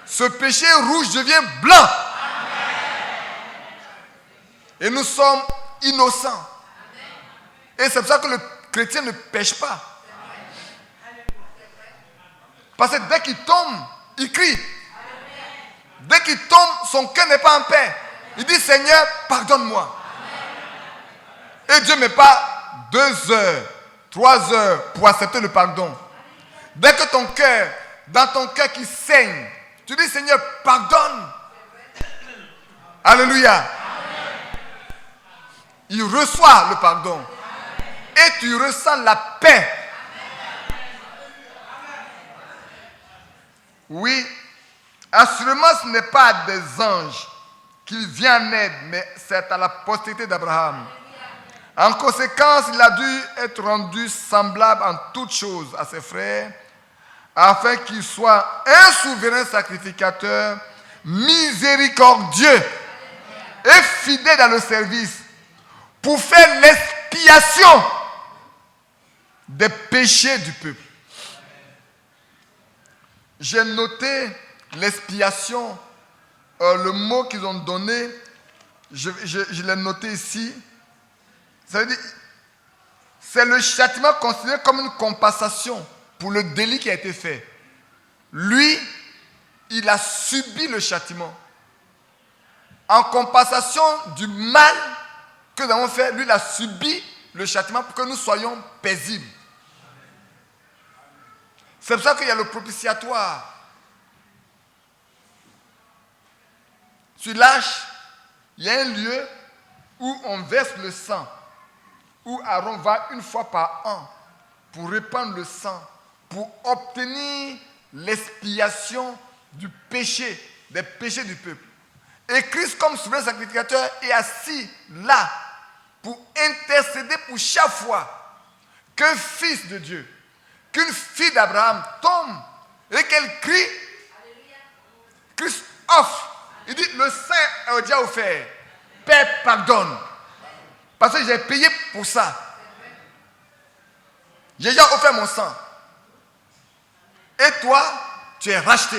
ce péché rouge devient blanc. Et nous sommes innocents. Et c'est pour ça que le chrétien ne pêche pas. Parce que dès qu'il tombe, il crie. Dès qu'il tombe, son cœur n'est pas en paix. Il dit, Seigneur, pardonne-moi. Et Dieu ne met pas 2 heures, 3 heures pour accepter le pardon. Dès que ton cœur, dans ton cœur qui saigne, tu dis, Seigneur, pardonne. Alléluia. Il reçoit le pardon. Et tu ressens la paix. Oui, assurément ce n'est pas à des anges qu'il vient en aide, mais c'est à la postérité d'Abraham. En conséquence, il a dû être rendu semblable en toutes choses à ses frères, afin qu'il soit un souverain sacrificateur, miséricordieux et fidèle dans le service, pour faire l'expiation des péchés du peuple. J'ai noté l'expiation, le mot qu'ils ont donné, je l'ai noté ici. Ça veut dire, c'est le châtiment considéré comme une compensation pour le délit qui a été fait. Lui, il a subi le châtiment. En compensation du mal que nous avons fait, lui, il a subi le châtiment pour que nous soyons paisibles. C'est pour ça qu'il y a le propitiatoire. Tu lâches, il y a un lieu où on verse le sang, où Aaron va une fois par an pour répandre le sang, pour obtenir l'expiation du péché, des péchés du peuple. Et Christ, comme souverain sacrificateur, est assis là pour intercéder pour chaque fois qu'un fils de Dieu, qu'une fille d'Abraham tombe et qu'elle crie. Christ offre. Il dit, le sang est déjà offert. Père, pardonne. Parce que j'ai payé pour ça. J'ai déjà offert mon sang. Et toi, tu es racheté.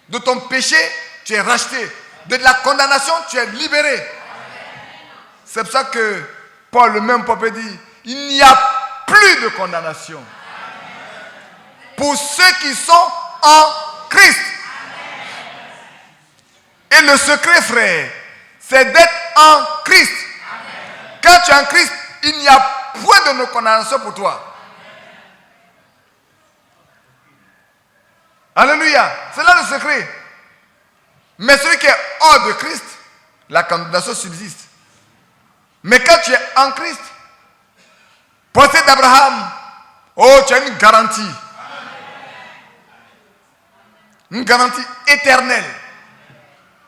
De ton péché, tu es racheté. De la condamnation, tu es libéré. C'est pour ça que Paul, le même Paul dit, il n'y a plus de condamnation pour ceux qui sont en Christ. Et le secret, frère, c'est d'être en Christ. Quand tu es en Christ, il n'y a point de condamnation pour toi. Alléluia. C'est là le secret. Mais celui qui est hors de Christ, la condamnation subsiste. Mais quand tu es en Christ, procès d'Abraham, oh, tu as une garantie. Une garantie éternelle.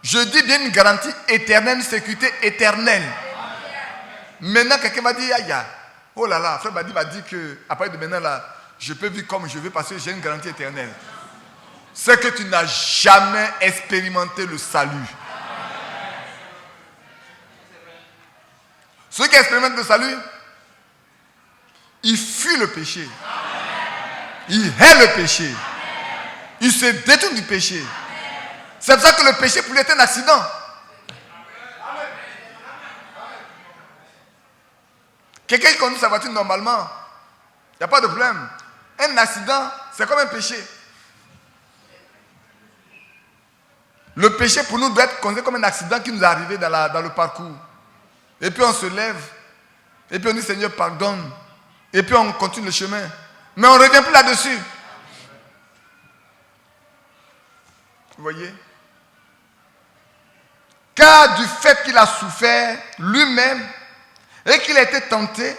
Je dis bien une garantie éternelle, une sécurité éternelle. Maintenant, quelqu'un m'a dit, aïe, oh là là, frère m'a dit que, à partir de maintenant, là, je peux vivre comme je veux parce que j'ai une garantie éternelle. C'est que tu n'as jamais expérimenté le salut. Ceux qui expérimentent le salut, ils fuient le péché. Ils haïssent le péché. Ils se détournent du péché. C'est pour ça que le péché pour lui est un accident. Quelqu'un qui conduit sa voiture normalement, il n'y a pas de problème. Un accident, c'est comme un péché. Le péché pour nous doit être considéré comme un accident qui nous est arrivé dans le parcours. Et puis on se lève. Et puis on dit Seigneur pardonne. Et puis on continue le chemin. Mais on ne revient plus là-dessus. Vous voyez? Car du fait qu'il a souffert lui-même et qu'il a été tenté,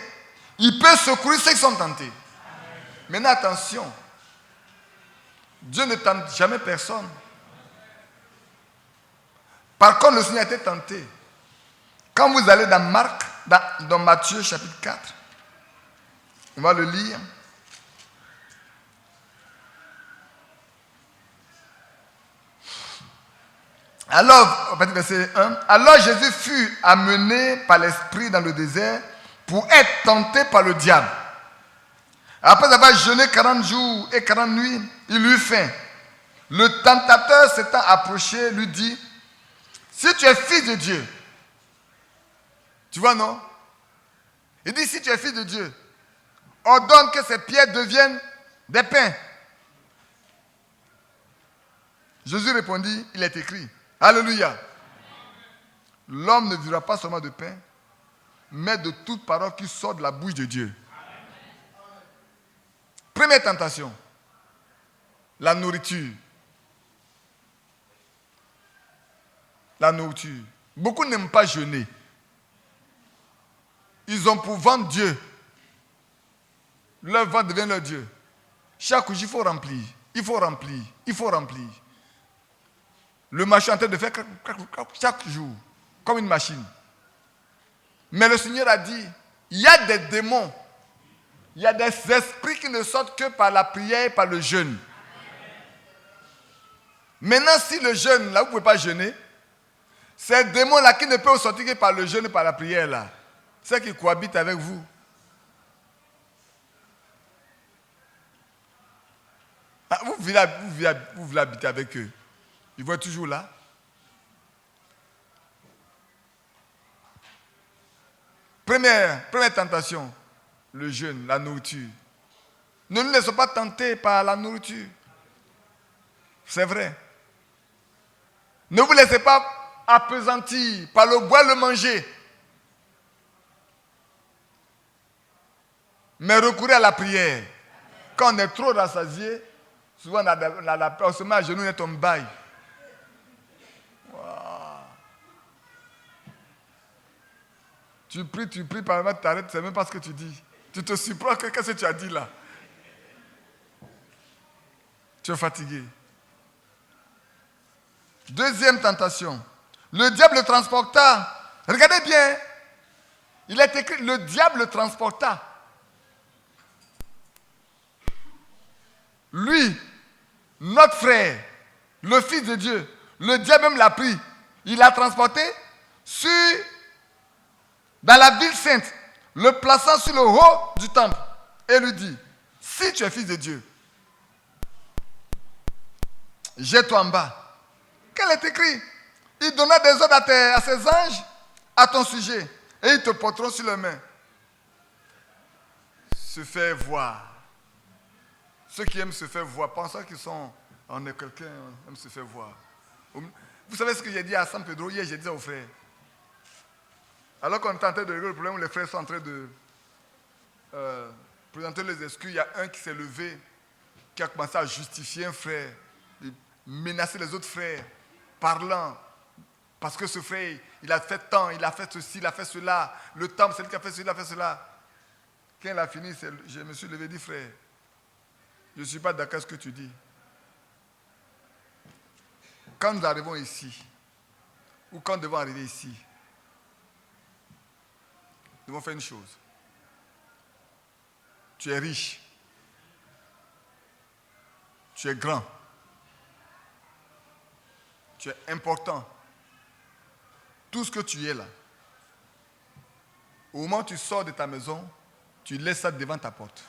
il peut secourir ceux qui sont tentés. Maintenant attention. Dieu ne tente jamais personne. Par contre, le Seigneur a été tenté. Quand vous allez dans Marc, dans Matthieu chapitre 4, on va le lire. Alors, verset 1, alors Jésus fut amené par l'Esprit dans le désert pour être tenté par le diable. Après avoir jeûné 40 jours et 40 nuits, il eut faim. Le tentateur s'étant approché, lui dit, si tu es fils de Dieu, tu vois non? Il dit, si tu es fils de Dieu, ordonne que ces pierres deviennent des pains. Jésus répondit, il est écrit, alléluia. L'homme ne vivra pas seulement de pain, mais de toute parole qui sort de la bouche de Dieu. Première tentation, la nourriture. La nourriture. Beaucoup n'aiment pas jeûner. Ils ont pour ventre Dieu. Leur ventre devient leur Dieu. Chaque jour, il faut remplir. Il faut remplir. Il faut remplir. Le machin est en train de faire chaque jour, comme une machine. Mais le Seigneur a dit, il y a des démons, il y a des esprits qui ne sortent que par la prière et par le jeûne. Maintenant, si le jeûne, là, vous ne pouvez pas jeûner, ces démons-là qui ne peuvent sortir que par le jeûne et par la prière, là, c'est qui cohabitent avec vous. Ah, vous voulez habiter avec eux. Ils vont être toujours là. Première tentation, le jeûne, la nourriture. Ne nous laissons pas tenter par la nourriture. C'est vrai. Ne vous laissez pas appesantir par le boire, le manger. Mais recourez à la prière. Quand on est trop rassasié, souvent on se met à genoux et on baille. Tu pries, par exemple, tu t'arrêtes, tu ne sais même pas ce que tu dis. Tu te surprends, qu'est-ce que tu as dit là? Tu es fatigué. Deuxième tentation. Le diable le transporta. Regardez bien. Il est écrit, le diable le transporta. Lui, notre frère, le Fils de Dieu, le diable même l'a pris. Il l'a transporté dans la ville sainte, le plaçant sur le haut du temple et lui dit, si tu es fils de Dieu, jette-toi en bas. Qu'elle est écrit? Il donna des ordres à ses anges à ton sujet et ils te porteront sur les mains. Se faire voir. Ceux qui aiment se faire voir, pensant qu'ils sont, on est quelqu'un, on aime se faire voir. Vous savez ce que j'ai dit à San Pedro hier, j'ai dit aux frères. Alors qu'on est en train de régler le problème où les frères sont en train de présenter les excuses, il y a un qui s'est levé, qui a commencé à justifier un frère, menacer les autres frères, parlant. Parce que ce frère, il a fait tant, il a fait ceci, il a fait cela. Le temple, c'est lui qui a fait ceci, il a fait cela. Quand il a fini, je me suis levé et dit, frère, je ne suis pas d'accord avec ce que tu dis. Quand nous arrivons ici, ou quand nous devons arriver ici, nous devons faire une chose. Tu es riche. Tu es grand. Tu es important. Tout ce que tu es là, au moment où tu sors de ta maison, tu laisses ça devant ta porte.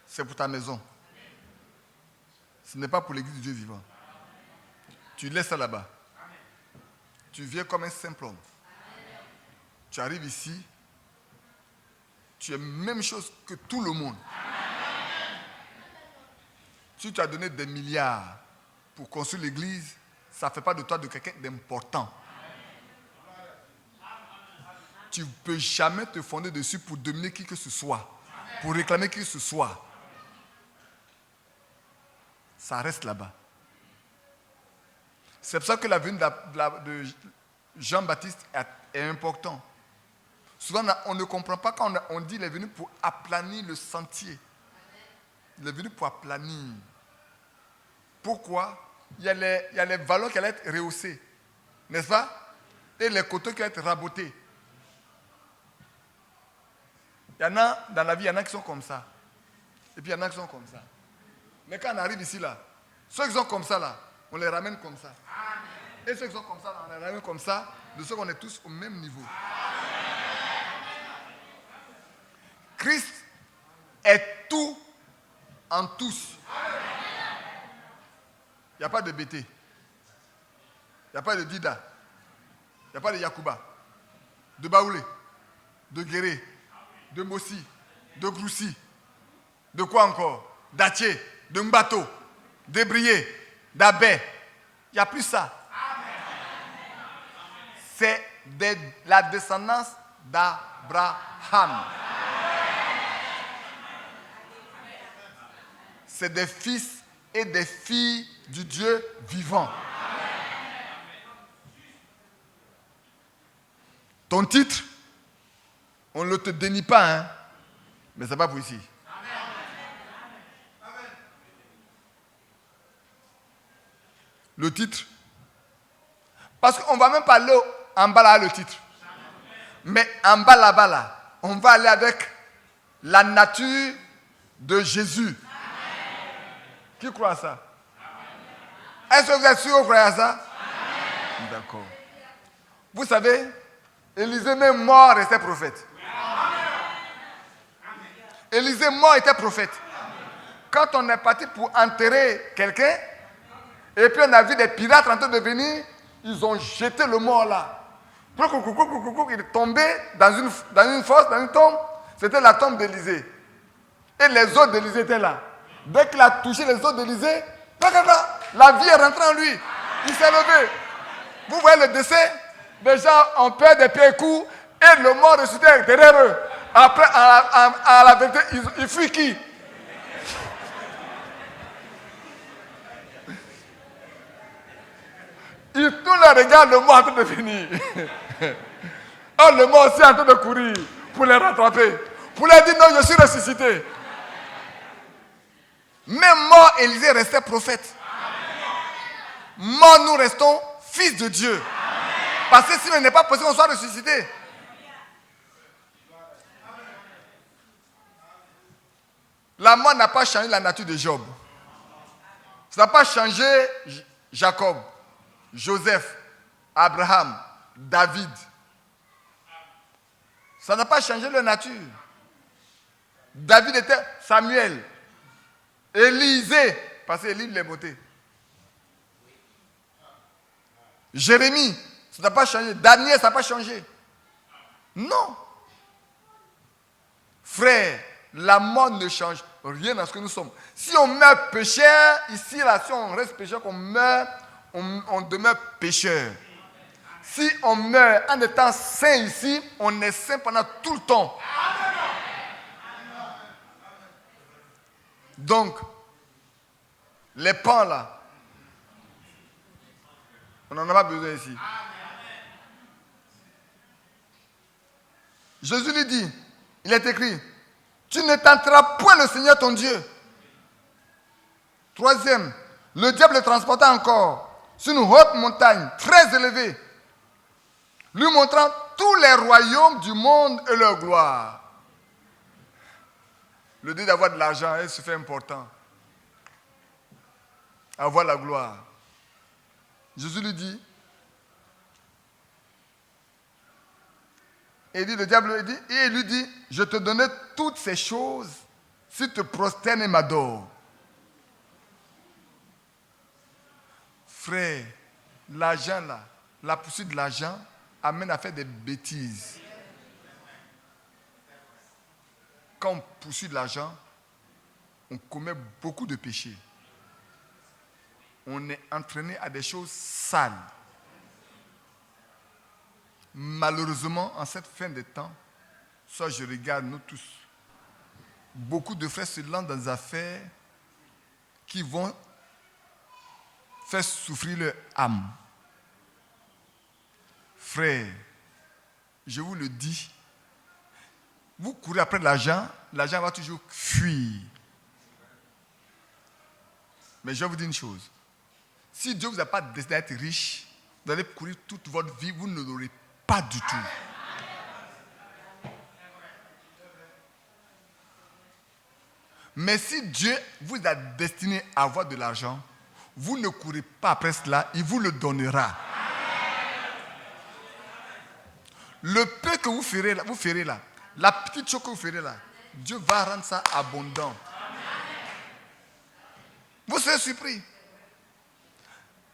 C'est pour ta maison. Ce n'est pas pour l'église du Dieu vivant. Tu laisses ça là-bas. Tu viens comme un simple homme. Tu arrives ici, tu es même chose que tout le monde. Si tu as donné des milliards pour construire l'église, ça ne fait pas de toi de quelqu'un d'important. Tu ne peux jamais te fonder dessus pour dominer qui que ce soit, pour réclamer qui que ce soit. Ça reste là-bas. C'est pour ça que la venue de Jean-Baptiste est important. Souvent, on ne comprend pas quand on dit qu'il est venu pour aplanir le sentier. Il est venu pour aplanir. Pourquoi? Il y a les vallons qui allaient être rehaussés, n'est-ce pas? Et les coteaux qui allaient être rabotés. Il y en a, dans la vie, il y en a qui sont comme ça. Et puis il y en a qui sont comme ça. Mais quand on arrive ici, là, ceux qui sont comme ça, là, on les ramène comme ça. Et ceux qui sont comme ça, là, on les ramène comme ça, de sorte qu'on est tous au même niveau. Christ est tout en tous. Il n'y a pas de Bété. Il n'y a pas de Dida. Il n'y a pas de Yakuba. De Baoulé. De Guéré. De Mossi. De Groussi. De quoi encore? D'Atché. De Mbato. d'Ébrié, d'Abé. Il n'y a plus ça. C'est la descendance d'Abraham. C'est des fils et des filles du Dieu vivant. Ton titre, on ne te dénie pas, hein, mais ce n'est pas pour ici. Le titre. Parce qu'on ne va même pas aller en bas là, le titre. Mais en bas là-bas, là, on va aller avec la nature de Jésus. Qui croit à ça? Est-ce que vous êtes sûr que vous croyez à ça? D'accord. Vous savez, Élisée même mort restait prophète. Élisée mort était prophète. Quand on est parti pour enterrer quelqu'un, et puis on a vu des pirates en train de venir, ils ont jeté le mort là. Il est tombé dans une fosse, dans une tombe. C'était la tombe d'Élisée. Et les os d'Élisée étaient là. Dès qu'il a touché les os d'Élisée, la vie est rentrée en lui. Il s'est levé. Vous voyez le décès? Les gens ont peur des pieds courts et le mort ressuscité derrière eux. Après, à la vérité, il fuit qui? Ils tous les regardent le mort en train de venir. Oh, le mort aussi en train de courir pour les rattraper. Pour leur dire non, je suis ressuscité. Même mort, Élisée restait prophète. Mort, nous restons fils de Dieu. Parce que sinon, il n'est pas possible qu'on soit ressuscité. La mort n'a pas changé la nature de Job. Ça n'a pas changé Jacob, Joseph, Abraham, David. Ça n'a pas changé leur nature. David était Samuel. Élisée, parce qu'Élie les beautés. Jérémie, ça n'a pas changé. Daniel, ça n'a pas changé. Non. Frère, la mort ne change rien dans ce que nous sommes. Si on meurt pécheur, ici, là, si on reste pécheur, qu'on meurt, on demeure pécheur. Si on meurt en étant saint ici, on est saint pendant tout le temps. Donc, les pans là, on n'en a pas besoin ici. Jésus lui dit, il est écrit, tu ne tenteras point le Seigneur ton Dieu. Troisième, le diable le transporta encore sur une haute montagne très élevée, lui montrant tous les royaumes du monde et leur gloire. Le dit d'avoir de l'argent, c'est fait important. Avoir la gloire. Jésus lui dit, le diable lui dit, et il lui dit, je te donnais toutes ces choses si tu te prosternes et m'adores. Frère, l'argent là, la poursuite de l'argent amène à faire des bêtises. quand on poursuit de l'argent, on commet beaucoup de péchés. On est entraîné à des choses sales. Malheureusement, en cette fin des temps, soit je regarde nous tous, beaucoup de frères se lancent dans des affaires qui vont faire souffrir leur âme. Frère, je vous le dis, vous courez après l'argent va toujours fuir. Mais je vais vous dire une chose. Si Dieu ne vous a pas destiné à être riche, vous allez courir toute votre vie, vous ne l'aurez pas du tout. Mais si Dieu vous a destiné à avoir de l'argent, vous ne courez pas après cela, il vous le donnera. Le peu que vous ferez là, la petite chose que vous ferez là, Dieu va rendre ça abondant. Vous serez surpris.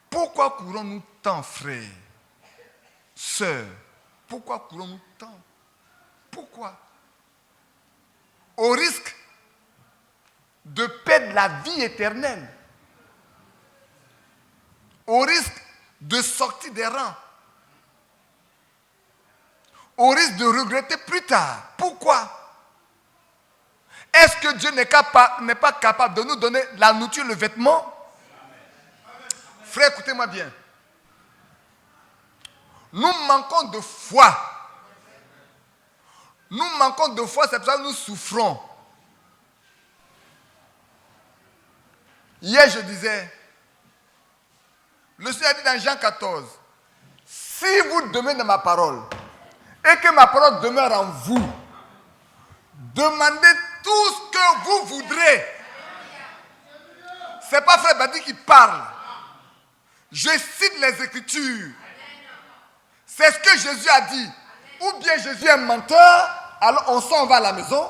Pourquoi courons-nous tant, frères, sœurs? Pourquoi courons-nous tant? Pourquoi? Au risque de perdre la vie éternelle. Au risque de sortir des rangs. Au risque de regretter plus tard. Pourquoi? Est-ce que Dieu n'est pas capable de nous donner la nourriture, le vêtement? Frère, écoutez-moi bien. Nous manquons de foi. Nous manquons de foi, c'est pour ça que nous souffrons. Hier, je disais, le Seigneur dit dans Jean 14, si vous demeurez dans ma parole, et que ma parole demeure en vous, demandez tout ce que vous voudrez. Ce n'est pas Frère Badi qui parle. Je cite les Écritures. C'est ce que Jésus a dit. Ou bien Jésus est un menteur, alors on s'en va à la maison.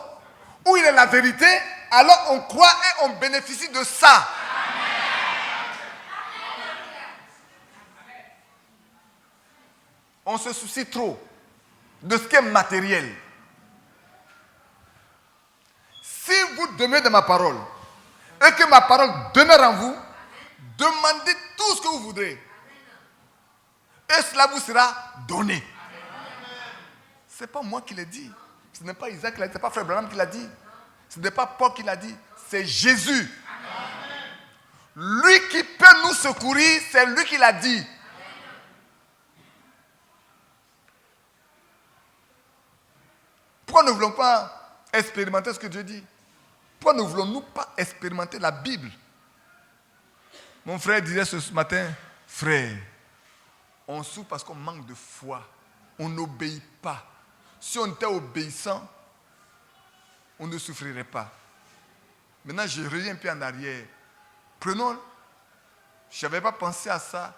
Ou il est la vérité, alors on croit et on bénéficie de ça. On se soucie trop de ce qui est matériel. Si vous demeurez dans ma parole et que ma parole demeure en vous, demandez tout ce que vous voudrez. Et cela vous sera donné. Ce n'est pas moi qui l'ai dit. Ce n'est pas Isaac qui l'a dit. Ce n'est pas Frère Branham qui l'a dit. Ce n'est pas Paul qui l'a dit. C'est Jésus. Lui qui peut nous secourir, c'est lui qui l'a dit. Pourquoi ne voulons pas expérimenter ce que Dieu dit? Pourquoi ne voulons-nous pas expérimenter la Bible? Mon frère disait ce matin, frère, on souffre parce qu'on manque de foi. On n'obéit pas. Si on était obéissant, on ne souffrirait pas. Maintenant, je reviens un peu en arrière. Prenons, je n'avais pas pensé à ça.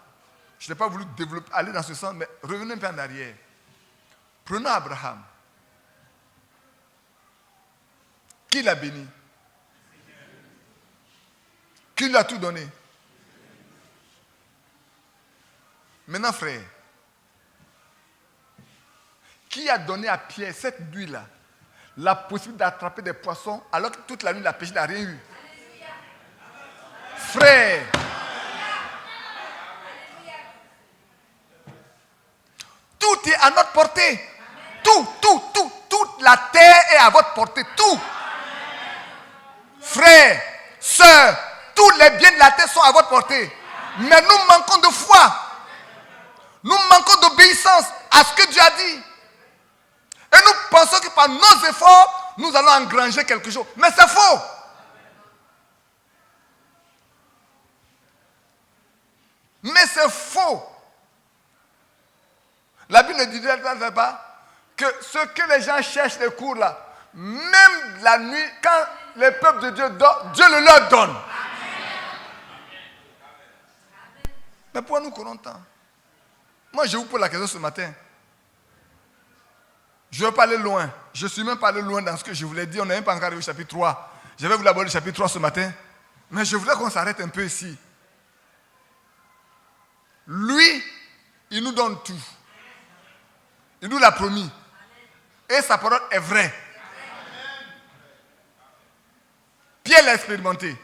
Je n'ai pas voulu aller dans ce sens, mais revenons un peu en arrière. Prenons Abraham. Qui l'a béni? Qui lui a tout donné? Maintenant, frère, qui a donné à Pierre cette nuit-là la possibilité d'attraper des poissons alors que toute la nuit la pêche n'a rien eu? Frère, tout est à notre portée. Toute la terre est à votre portée. Tout. Frères, sœurs, tous les biens de la terre sont à votre portée. Mais nous manquons de foi. Nous manquons d'obéissance à ce que Dieu a dit. Et nous pensons que par nos efforts, nous allons engranger quelque chose. Mais c'est faux. Mais c'est faux. La Bible ne dit pas que ce que les gens cherchent, les cours là, même la nuit, quand les peuples de Dieu dorment, Dieu le leur donne. Mais pourquoi nous courons tant? Moi, je vous pose la question ce matin. Je ne vais pas aller loin. Je ne suis même pas allé loin dans ce que je voulais dire. On n'est même pas encore arrivé au chapitre 3. Je vais vous aborder le chapitre 3 ce matin. Mais je voudrais qu'on s'arrête un peu ici. Lui, il nous donne tout. Il nous l'a promis. Et sa parole est vraie. Pierre l'a expérimenté.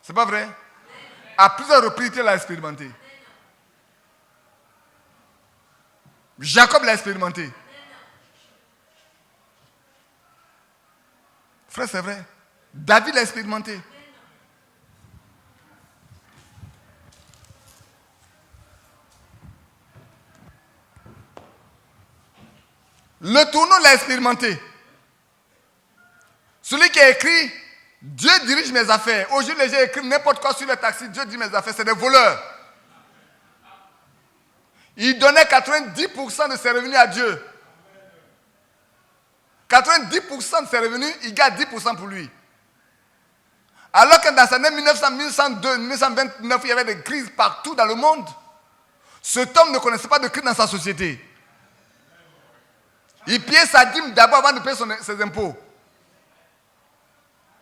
C'est pas vrai? À plusieurs reprises, Pierre l'a expérimenté. Jacob l'a expérimenté. Frère, c'est vrai. David l'a expérimenté. Le tourneau l'a expérimenté. Celui qui a écrit Dieu dirige mes affaires. Aujourd'hui, les gens écrivent n'importe quoi sur le taxi. Dieu dirige mes affaires. C'est des voleurs. Il donnait 90% de ses revenus à Dieu. 90% de ses revenus, il garde 10% pour lui. Alors que dans les années 1900, 1902, 1929, il y avait des crises partout dans le monde. Cet homme ne connaissait pas de crise dans sa société. Il payait sa dîme d'abord avant de payer ses impôts.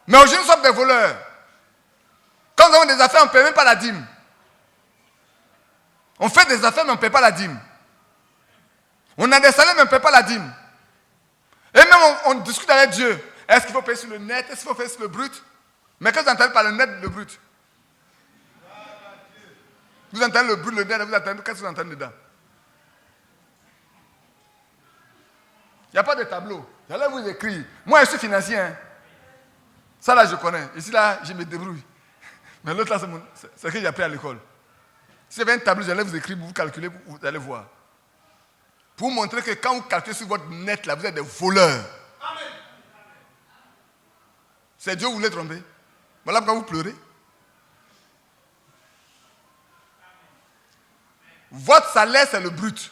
Mais aujourd'hui, nous sommes des voleurs. Quand nous avons des affaires, on ne paie même pas la dîme. On fait des affaires, mais on ne paie pas la dîme. On a des salaires, mais on ne paie pas la dîme. Et même on discute avec Dieu. Est-ce qu'il faut payer sur le net? Est-ce qu'il faut payer sur le brut? Mais qu'est-ce que vous entendez par le net, le brut? Vous entendez le brut, le net, vous entendez, qu'est-ce que vous entendez dedans? Il n'y a pas de tableau. J'allais vous écrire. Moi, je suis financier. Hein. Ça, là, je connais. Ici, là, je me débrouille. Mais l'autre, là, c'est ce que j'ai appris à l'école. Si j'avais un tableau, j'allais vous écrire, vous calculez, vous allez voir. Pour vous montrer que quand vous calculez sur votre net, là, vous êtes des voleurs. Amen. C'est Dieu qui vous voulait tromper. Voilà pourquoi vous pleurez. Votre salaire, c'est le brut.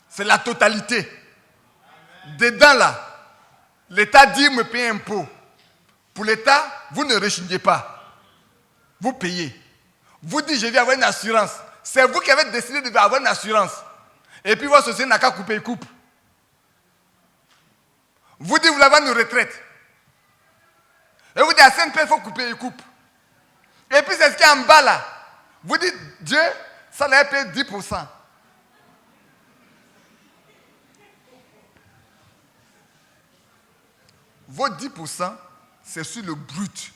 C'est la totalité. Dedans, là, l'État dit, me paye un impôt. Pour l'État, vous ne rechignez pas. Vous payez. Vous dites, je vais avoir une assurance. C'est vous qui avez décidé de avoir une assurance. Et puis votre société n'a qu'à couper, il coupe. Vous dites, vous voulez avoir une retraite. Et vous dites, à 5 il faut couper, il coupe. Et puis c'est ce qui est en bas là. Vous dites, Dieu, ça l'a payé 10%. Vos 10%, c'est sur le brut.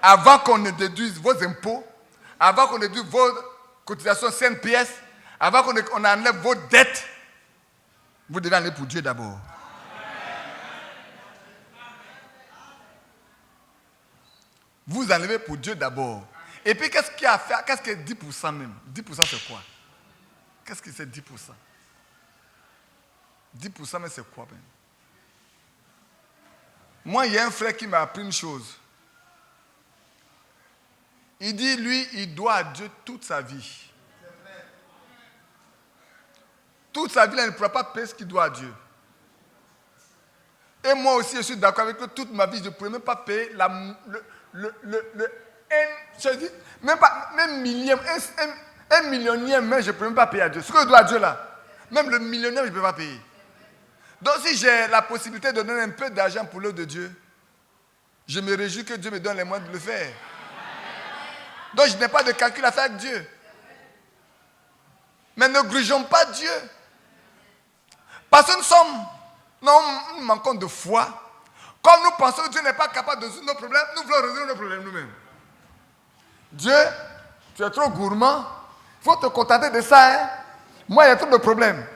Avant qu'on ne déduise vos impôts, avant qu'on ne déduise vos cotisations CNPS, avant qu'on enlève vos dettes, vous devez aller pour Dieu d'abord. Vous enlevez pour Dieu d'abord. Et puis qu'est-ce qu'il y a à faire? Qu'est-ce que 10% même? 10% c'est quoi? Qu'est-ce que c'est 10%? 10% mais c'est quoi même? Moi, il y a un frère qui m'a appris une chose. Il dit, lui, il doit à Dieu toute sa vie. Toute sa vie, il ne pourra pas payer ce qu'il doit à Dieu. Et moi aussi, je suis d'accord avec lui. Toute ma vie, je ne pourrais même pas payer même millième, un millionième, mais je ne peux même pas payer à Dieu. Ce que je dois à Dieu là, même le millionnaire, je ne peux pas payer. Donc si j'ai la possibilité de donner un peu d'argent pour l'œuvre de Dieu, je me réjouis que Dieu me donne les moyens de le faire. Donc je n'ai pas de calcul à faire avec Dieu. Mais ne grugeons pas Dieu. Parce que nous manquons de foi. Comme nous pensons que Dieu n'est pas capable de résoudre nos problèmes, nous voulons résoudre nos problèmes nous-mêmes. Dieu, tu es trop gourmand. Il faut te contenter de ça. Hein? Moi, il y a trop de problèmes.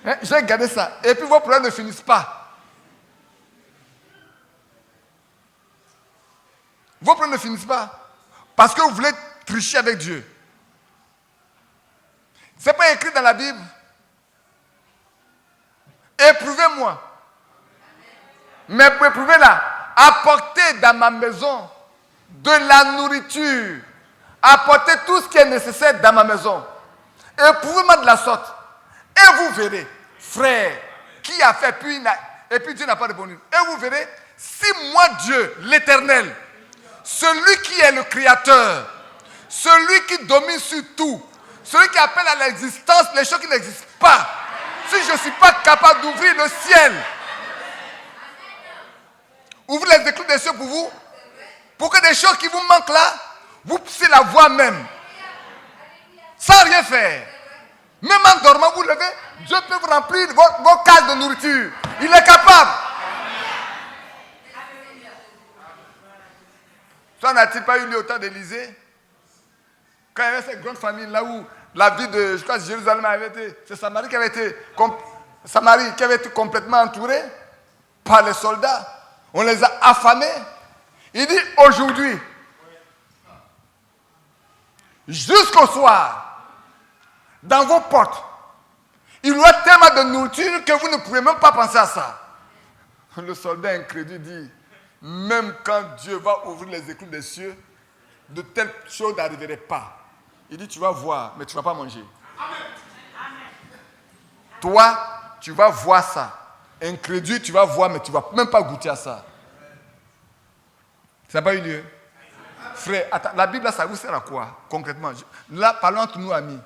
Hein? J'ai gardé ça. Et puis vos problèmes ne finissent pas. Vos problèmes ne finissent pas. Parce que vous voulez tricher avec Dieu. Ce n'est pas écrit dans la Bible. Éprouvez-moi. Mais pour éprouver là, apportez dans ma maison de la nourriture. Apportez tout ce qui est nécessaire dans ma maison. Éprouvez-moi de la sorte. Et vous verrez, frère, qui a fait et puis Dieu n'a pas répondu. Et vous verrez, si moi Dieu, l'Éternel, celui qui est le Créateur, celui qui domine sur tout, celui qui appelle à l'existence les choses qui n'existent pas, si je ne suis pas capable d'ouvrir le ciel, ouvrez les éclous des cieux pour vous, pour que des choses qui vous manquent là, vous puissiez la voir même, sans rien faire. Même en dormant, vous levez, Dieu peut vous remplir vos cases de nourriture. Il est capable. Ça n'a-t-il pas eu lieu au temps d'Élysée? Quand il y avait cette grande famille là où la ville de, je crois, Jérusalem avait été, c'est Samarie qui avait été complètement entourée par les soldats. On les a affamés. Il dit aujourd'hui, jusqu'au soir, dans vos portes, il y a tellement de nourriture que vous ne pouvez même pas penser à ça. Le soldat incrédule dit, même quand Dieu va ouvrir les éclous des cieux, de telles choses n'arriveraient pas. Il dit, tu vas voir, mais tu ne vas pas manger. Amen. Toi, tu vas voir ça. Incrédule, tu vas voir, mais tu ne vas même pas goûter à ça. Ça n'a pas eu lieu. Frère, attends, la Bible, là, ça vous sert à quoi, concrètement? Là, parlons entre nous, amis.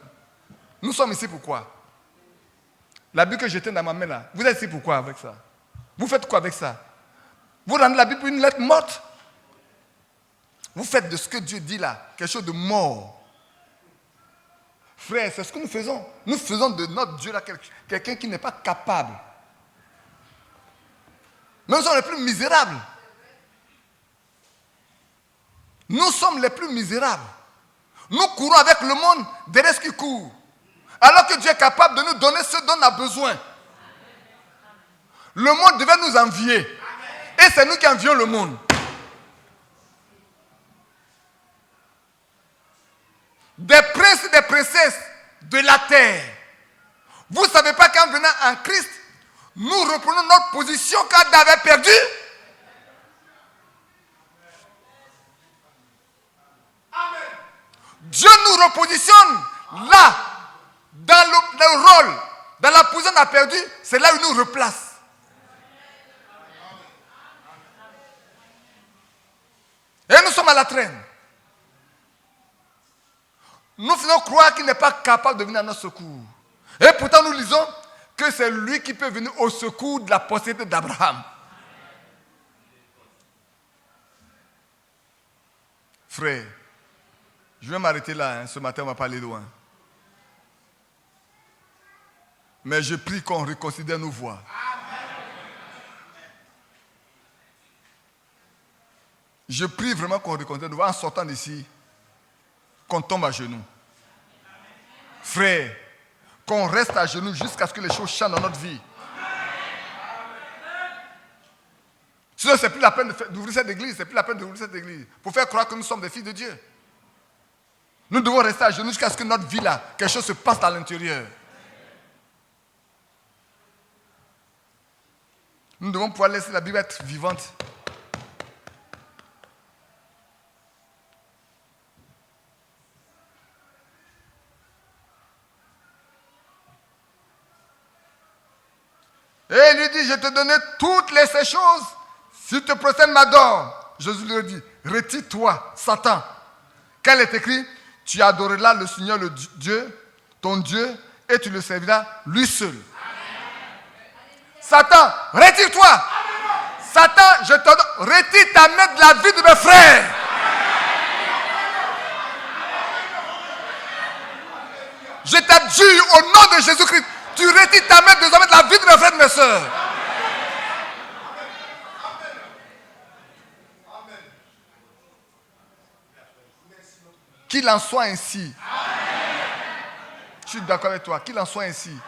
Nous sommes ici pourquoi? La Bible que j'étais dans ma main, là, vous êtes ici pourquoi avec ça? Vous faites quoi avec ça? Vous rendez la Bible une lettre morte? Vous faites de ce que Dieu dit là, quelque chose de mort. Frère, c'est ce que nous faisons. Nous faisons de notre Dieu là quelqu'un qui n'est pas capable. Nous sommes les plus misérables. Nous sommes les plus misérables. Nous courons avec le monde derrière ce qui court. Alors que Dieu est capable de nous donner ce dont on a besoin. Le monde devait nous envier. Et c'est nous qui envions le monde. Des princes et des princesses de la terre. Vous ne savez pas qu'en venant en Christ, nous reprenons notre position qu'Adam avait perdue. Amen. Dieu nous repositionne là, dans le rôle, dans la position qu'on a perdue, c'est là où il nous replace. Et nous sommes à la traîne. Nous faisons croire qu'il n'est pas capable de venir à notre secours. Et pourtant nous lisons que c'est lui qui peut venir au secours de la postérité d'Abraham. Frère, je vais m'arrêter là. Ce matin, on ne va pas aller loin. Mais je prie qu'on reconsidère nos voies. Je prie vraiment qu'on reconsidère nos voies en sortant d'ici, qu'on tombe à genoux. Frère, qu'on reste à genoux jusqu'à ce que les choses changent dans notre vie. Sinon, ce n'est plus la peine d'ouvrir cette église. C'est plus la peine d'ouvrir cette église pour faire croire que nous sommes des fils de Dieu. Nous devons rester à genoux jusqu'à ce que notre vie là, quelque chose se passe à l'intérieur. Nous devons pouvoir laisser la Bible être vivante. Et il lui dit, je te donnais toutes ces choses. Si tu te procèdes, m'adore. Jésus lui dit, retire-toi, Satan. Car il est écrit, tu adoreras le Seigneur, le Dieu, ton Dieu, et tu le serviras lui seul. Amen. Satan, retire-toi. Amen. Satan, je te donne, retire ta main de la vie de mes frères. Amen. Je t'adjure au nom de Jésus-Christ. Tu retires ta main désormais de la vie de mes frères et de mes sœurs. Qu'il en soit ainsi. Amen. Je suis d'accord avec toi. Qu'il en soit ainsi. Amen.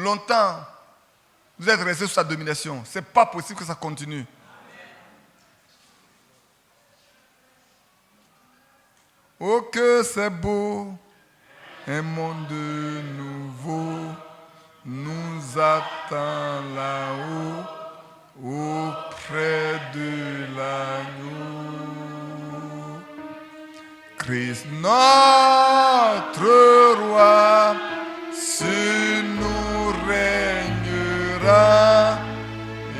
Longtemps, vous êtes restés sous sa domination. Ce n'est pas possible que ça continue. Oh que c'est beau, un monde nouveau nous attend là-haut, auprès de l'agneau. Christ notre roi, sur nous régnera,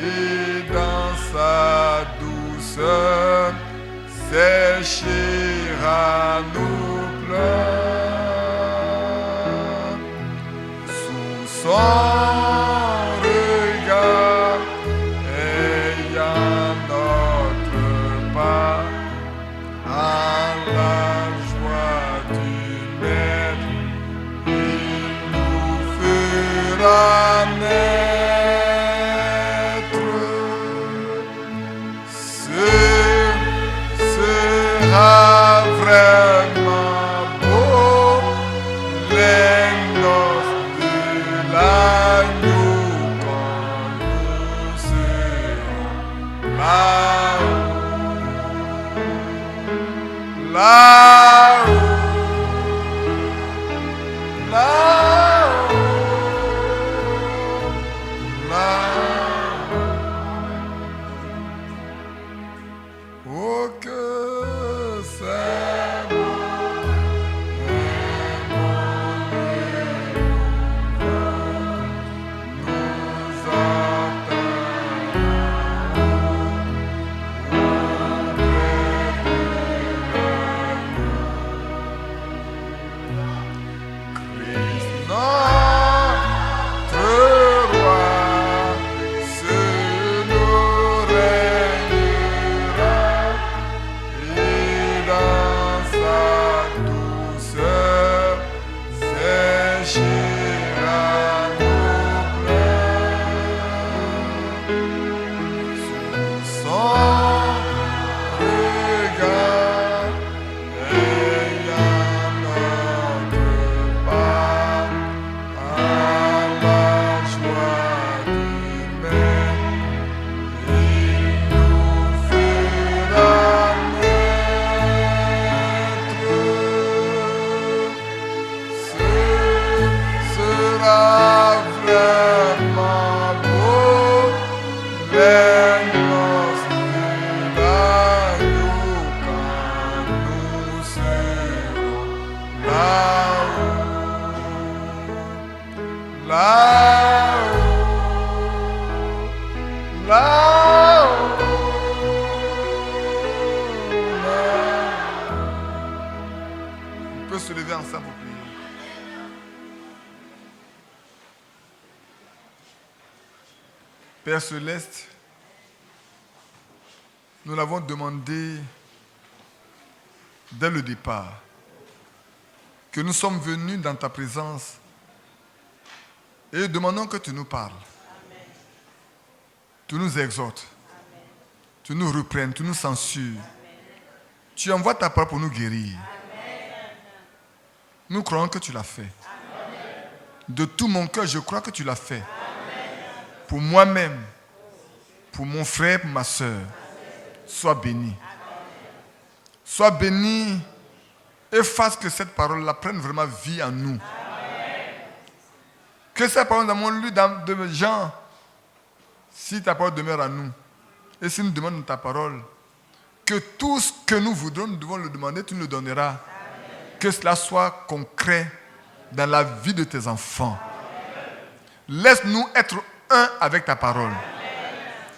et dans sa douceur séchera nos pleurs. Sous son regard ayant notre part, à la joie du Maître, il nous fera naître. Oh, que c'est On peut se lever ensemble pour prier. Père Céleste, nous l'avons demandé dès le départ, que nous sommes venus dans ta présence et demandons que tu nous parles. Amen. Tu nous exhortes. Amen. Tu nous reprennes, tu nous censures. Amen. Tu envoies ta parole pour nous guérir. Amen. Nous croyons que tu l'as fait. Amen. De tout mon cœur, je crois que tu l'as fait. Amen. Pour moi-même, pour mon frère, pour ma soeur. Sois béni. Sois béni et fasse que cette parole-là prenne vraiment vie en nous. Amen. Que cette parole, nous avons lu dans de Jean, si ta parole demeure en nous, et si nous demandons ta parole, que tout ce que nous voudrons, nous devons le demander, tu nous le donneras. Amen. Que cela soit concret dans la vie de tes enfants. Amen. Laisse-nous être un avec ta parole. Amen.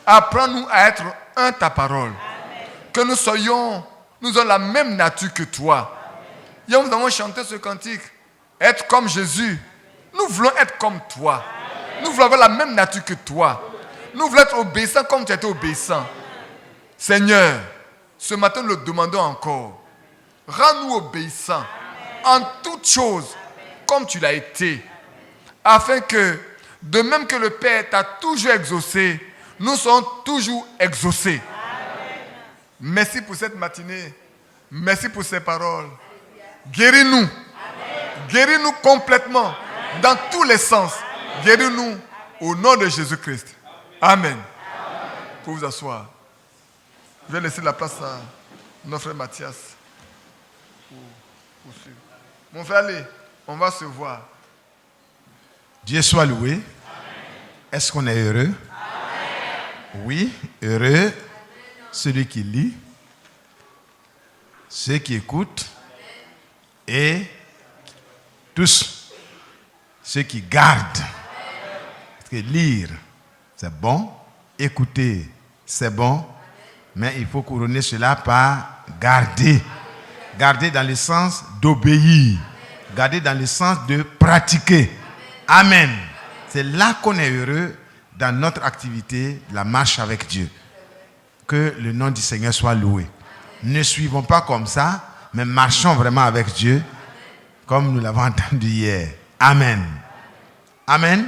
Apprends-nous à être un ta parole. Amen. Que nous ayons la même nature que toi. Hier, nous avons chanté ce cantique. Être comme Jésus. Nous voulons être comme toi. Nous voulons avoir la même nature que toi. Nous voulons être obéissants comme tu étais obéissant. Seigneur, ce matin, nous le demandons encore. Rends-nous obéissants en toutes choses comme tu l'as été. Afin que, de même que le Père t'a toujours exaucé, nous sommes toujours exaucés. Merci pour cette matinée. Merci pour ces paroles. Guéris-nous. Guéris-nous complètement. Amen. Dans tous les sens. Guéris-nous au nom de Jésus-Christ. Amen. Pour vous asseoir. Je vais laisser la place à notre frère Mathias. Mon frère, allez, on va se voir. Dieu soit loué. Amen. Est-ce qu'on est heureux? Amen. Oui, heureux. Celui qui lit, ceux qui écoutent et tous ceux qui gardent. Parce que lire, c'est bon. Écouter, c'est bon. Mais il faut couronner cela par garder. Garder dans le sens d'obéir. Garder dans le sens de pratiquer. Amen. C'est là qu'on est heureux dans notre activité, la marche avec Dieu. Que le nom du Seigneur soit loué. Ne suivons pas comme ça, mais marchons vraiment avec Dieu, comme nous l'avons entendu hier. Amen. Amen.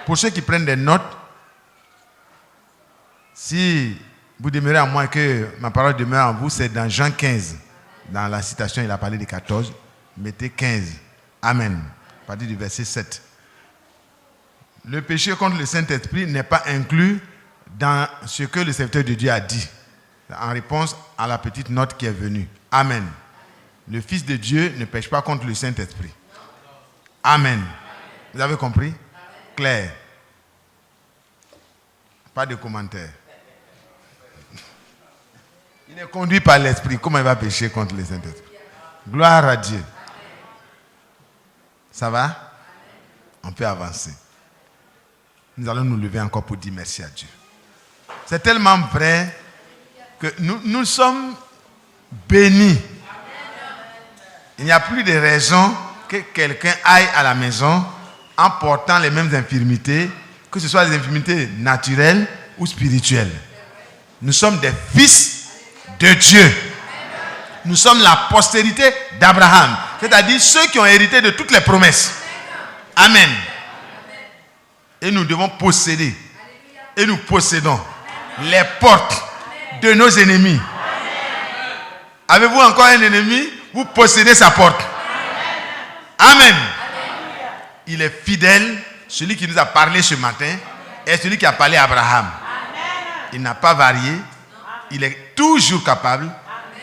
Pour ceux qui prennent des notes, si vous demeurez à moi que ma parole demeure en vous, c'est dans Jean 15. Dans la citation, il a parlé de 14. Mettez 15. Amen. À partir du verset 7. Le péché contre le Saint-Esprit n'est pas inclus dans ce que le serviteur de Dieu a dit, en réponse à la petite note qui est venue. Amen. Le Fils de Dieu ne pêche pas contre le Saint-Esprit. Amen. Vous avez compris? Clair. Pas de commentaire. Il est conduit par l'Esprit. Comment il va pécher contre le Saint-Esprit? Gloire à Dieu. Ça va? On peut avancer. Nous allons nous lever encore pour dire merci à Dieu. C'est tellement vrai que nous sommes bénis. Il n'y a plus de raison que quelqu'un aille à la maison en portant les mêmes infirmités, que ce soit des infirmités naturelles ou spirituelles. Nous sommes des fils de Dieu. Nous sommes la postérité d'Abraham, c'est-à-dire ceux qui ont hérité de toutes les promesses. Amen. Et nous devons posséder, et nous possédons les portes de nos ennemis. Avez-vous encore un ennemi? Vous possédez sa porte. Amen. Il est fidèle. Celui qui nous a parlé ce matin est celui qui a parlé à Abraham. Il n'a pas varié. Il est toujours capable.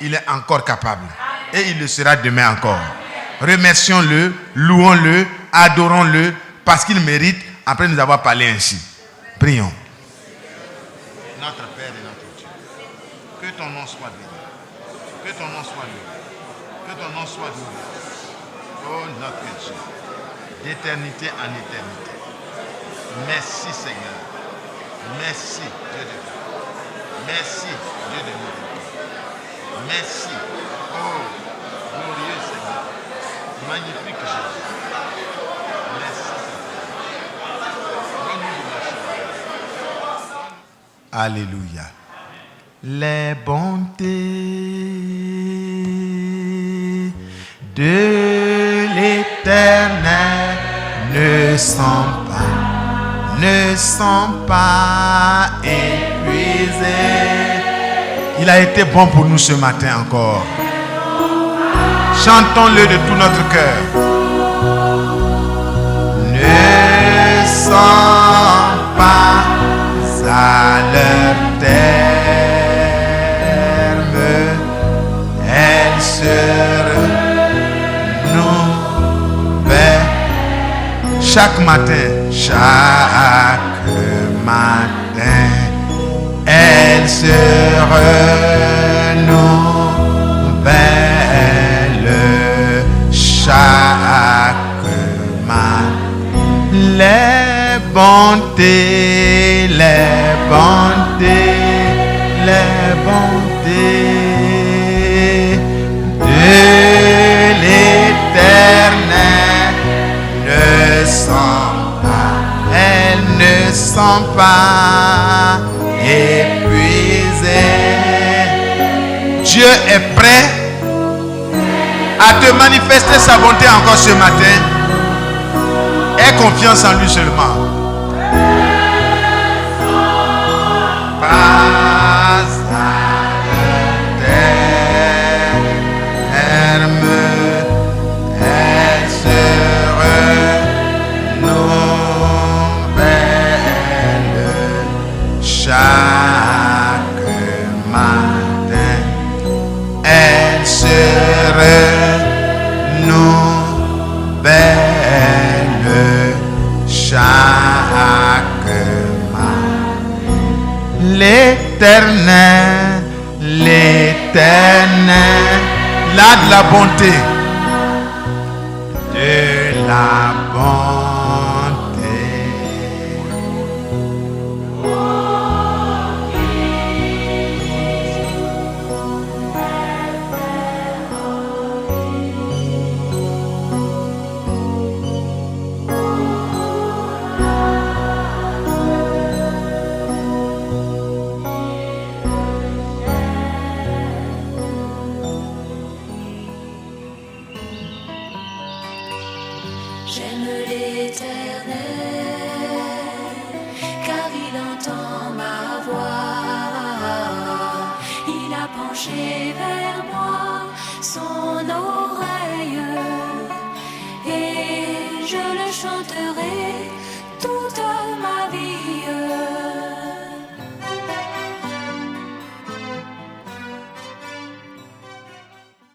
Il est encore capable. Et il le sera demain encore. Remercions-le, louons-le, adorons-le, parce qu'il mérite, après nous avoir parlé ainsi. Prions. Notre Père et notre Dieu, que ton nom soit béni. Que ton nom soit loué. Que ton nom soit loué. Oh notre Dieu, d'éternité en éternité. Merci Seigneur. Merci Dieu de Dieu. Merci Dieu de nous. Merci. Oh, glorieux Seigneur. Magnifique Jésus. Merci Seigneur. Alléluia. Les bontés de l'Éternel ne sont pas épuisées. Il a été bon pour nous ce matin encore. Chantons-le de tout notre cœur. Ne sont pas à leur terme, elles se renouvellent chaque matin, elles se renouvellent chaque matin. Les bontés de l'Éternel elles ne sont pas épuisées. Dieu est prêt à te manifester sa bonté encore ce matin. Aie confiance en lui seulement. Pas à terme, elle se renouvelle chaque matin. Elle se renouvelle chaque matin. L'Éternel, là de la bonté, de la bonté. J'aime l'Éternel, car il entend ma voix. Il a penché vers moi son oreille, et je le chanterai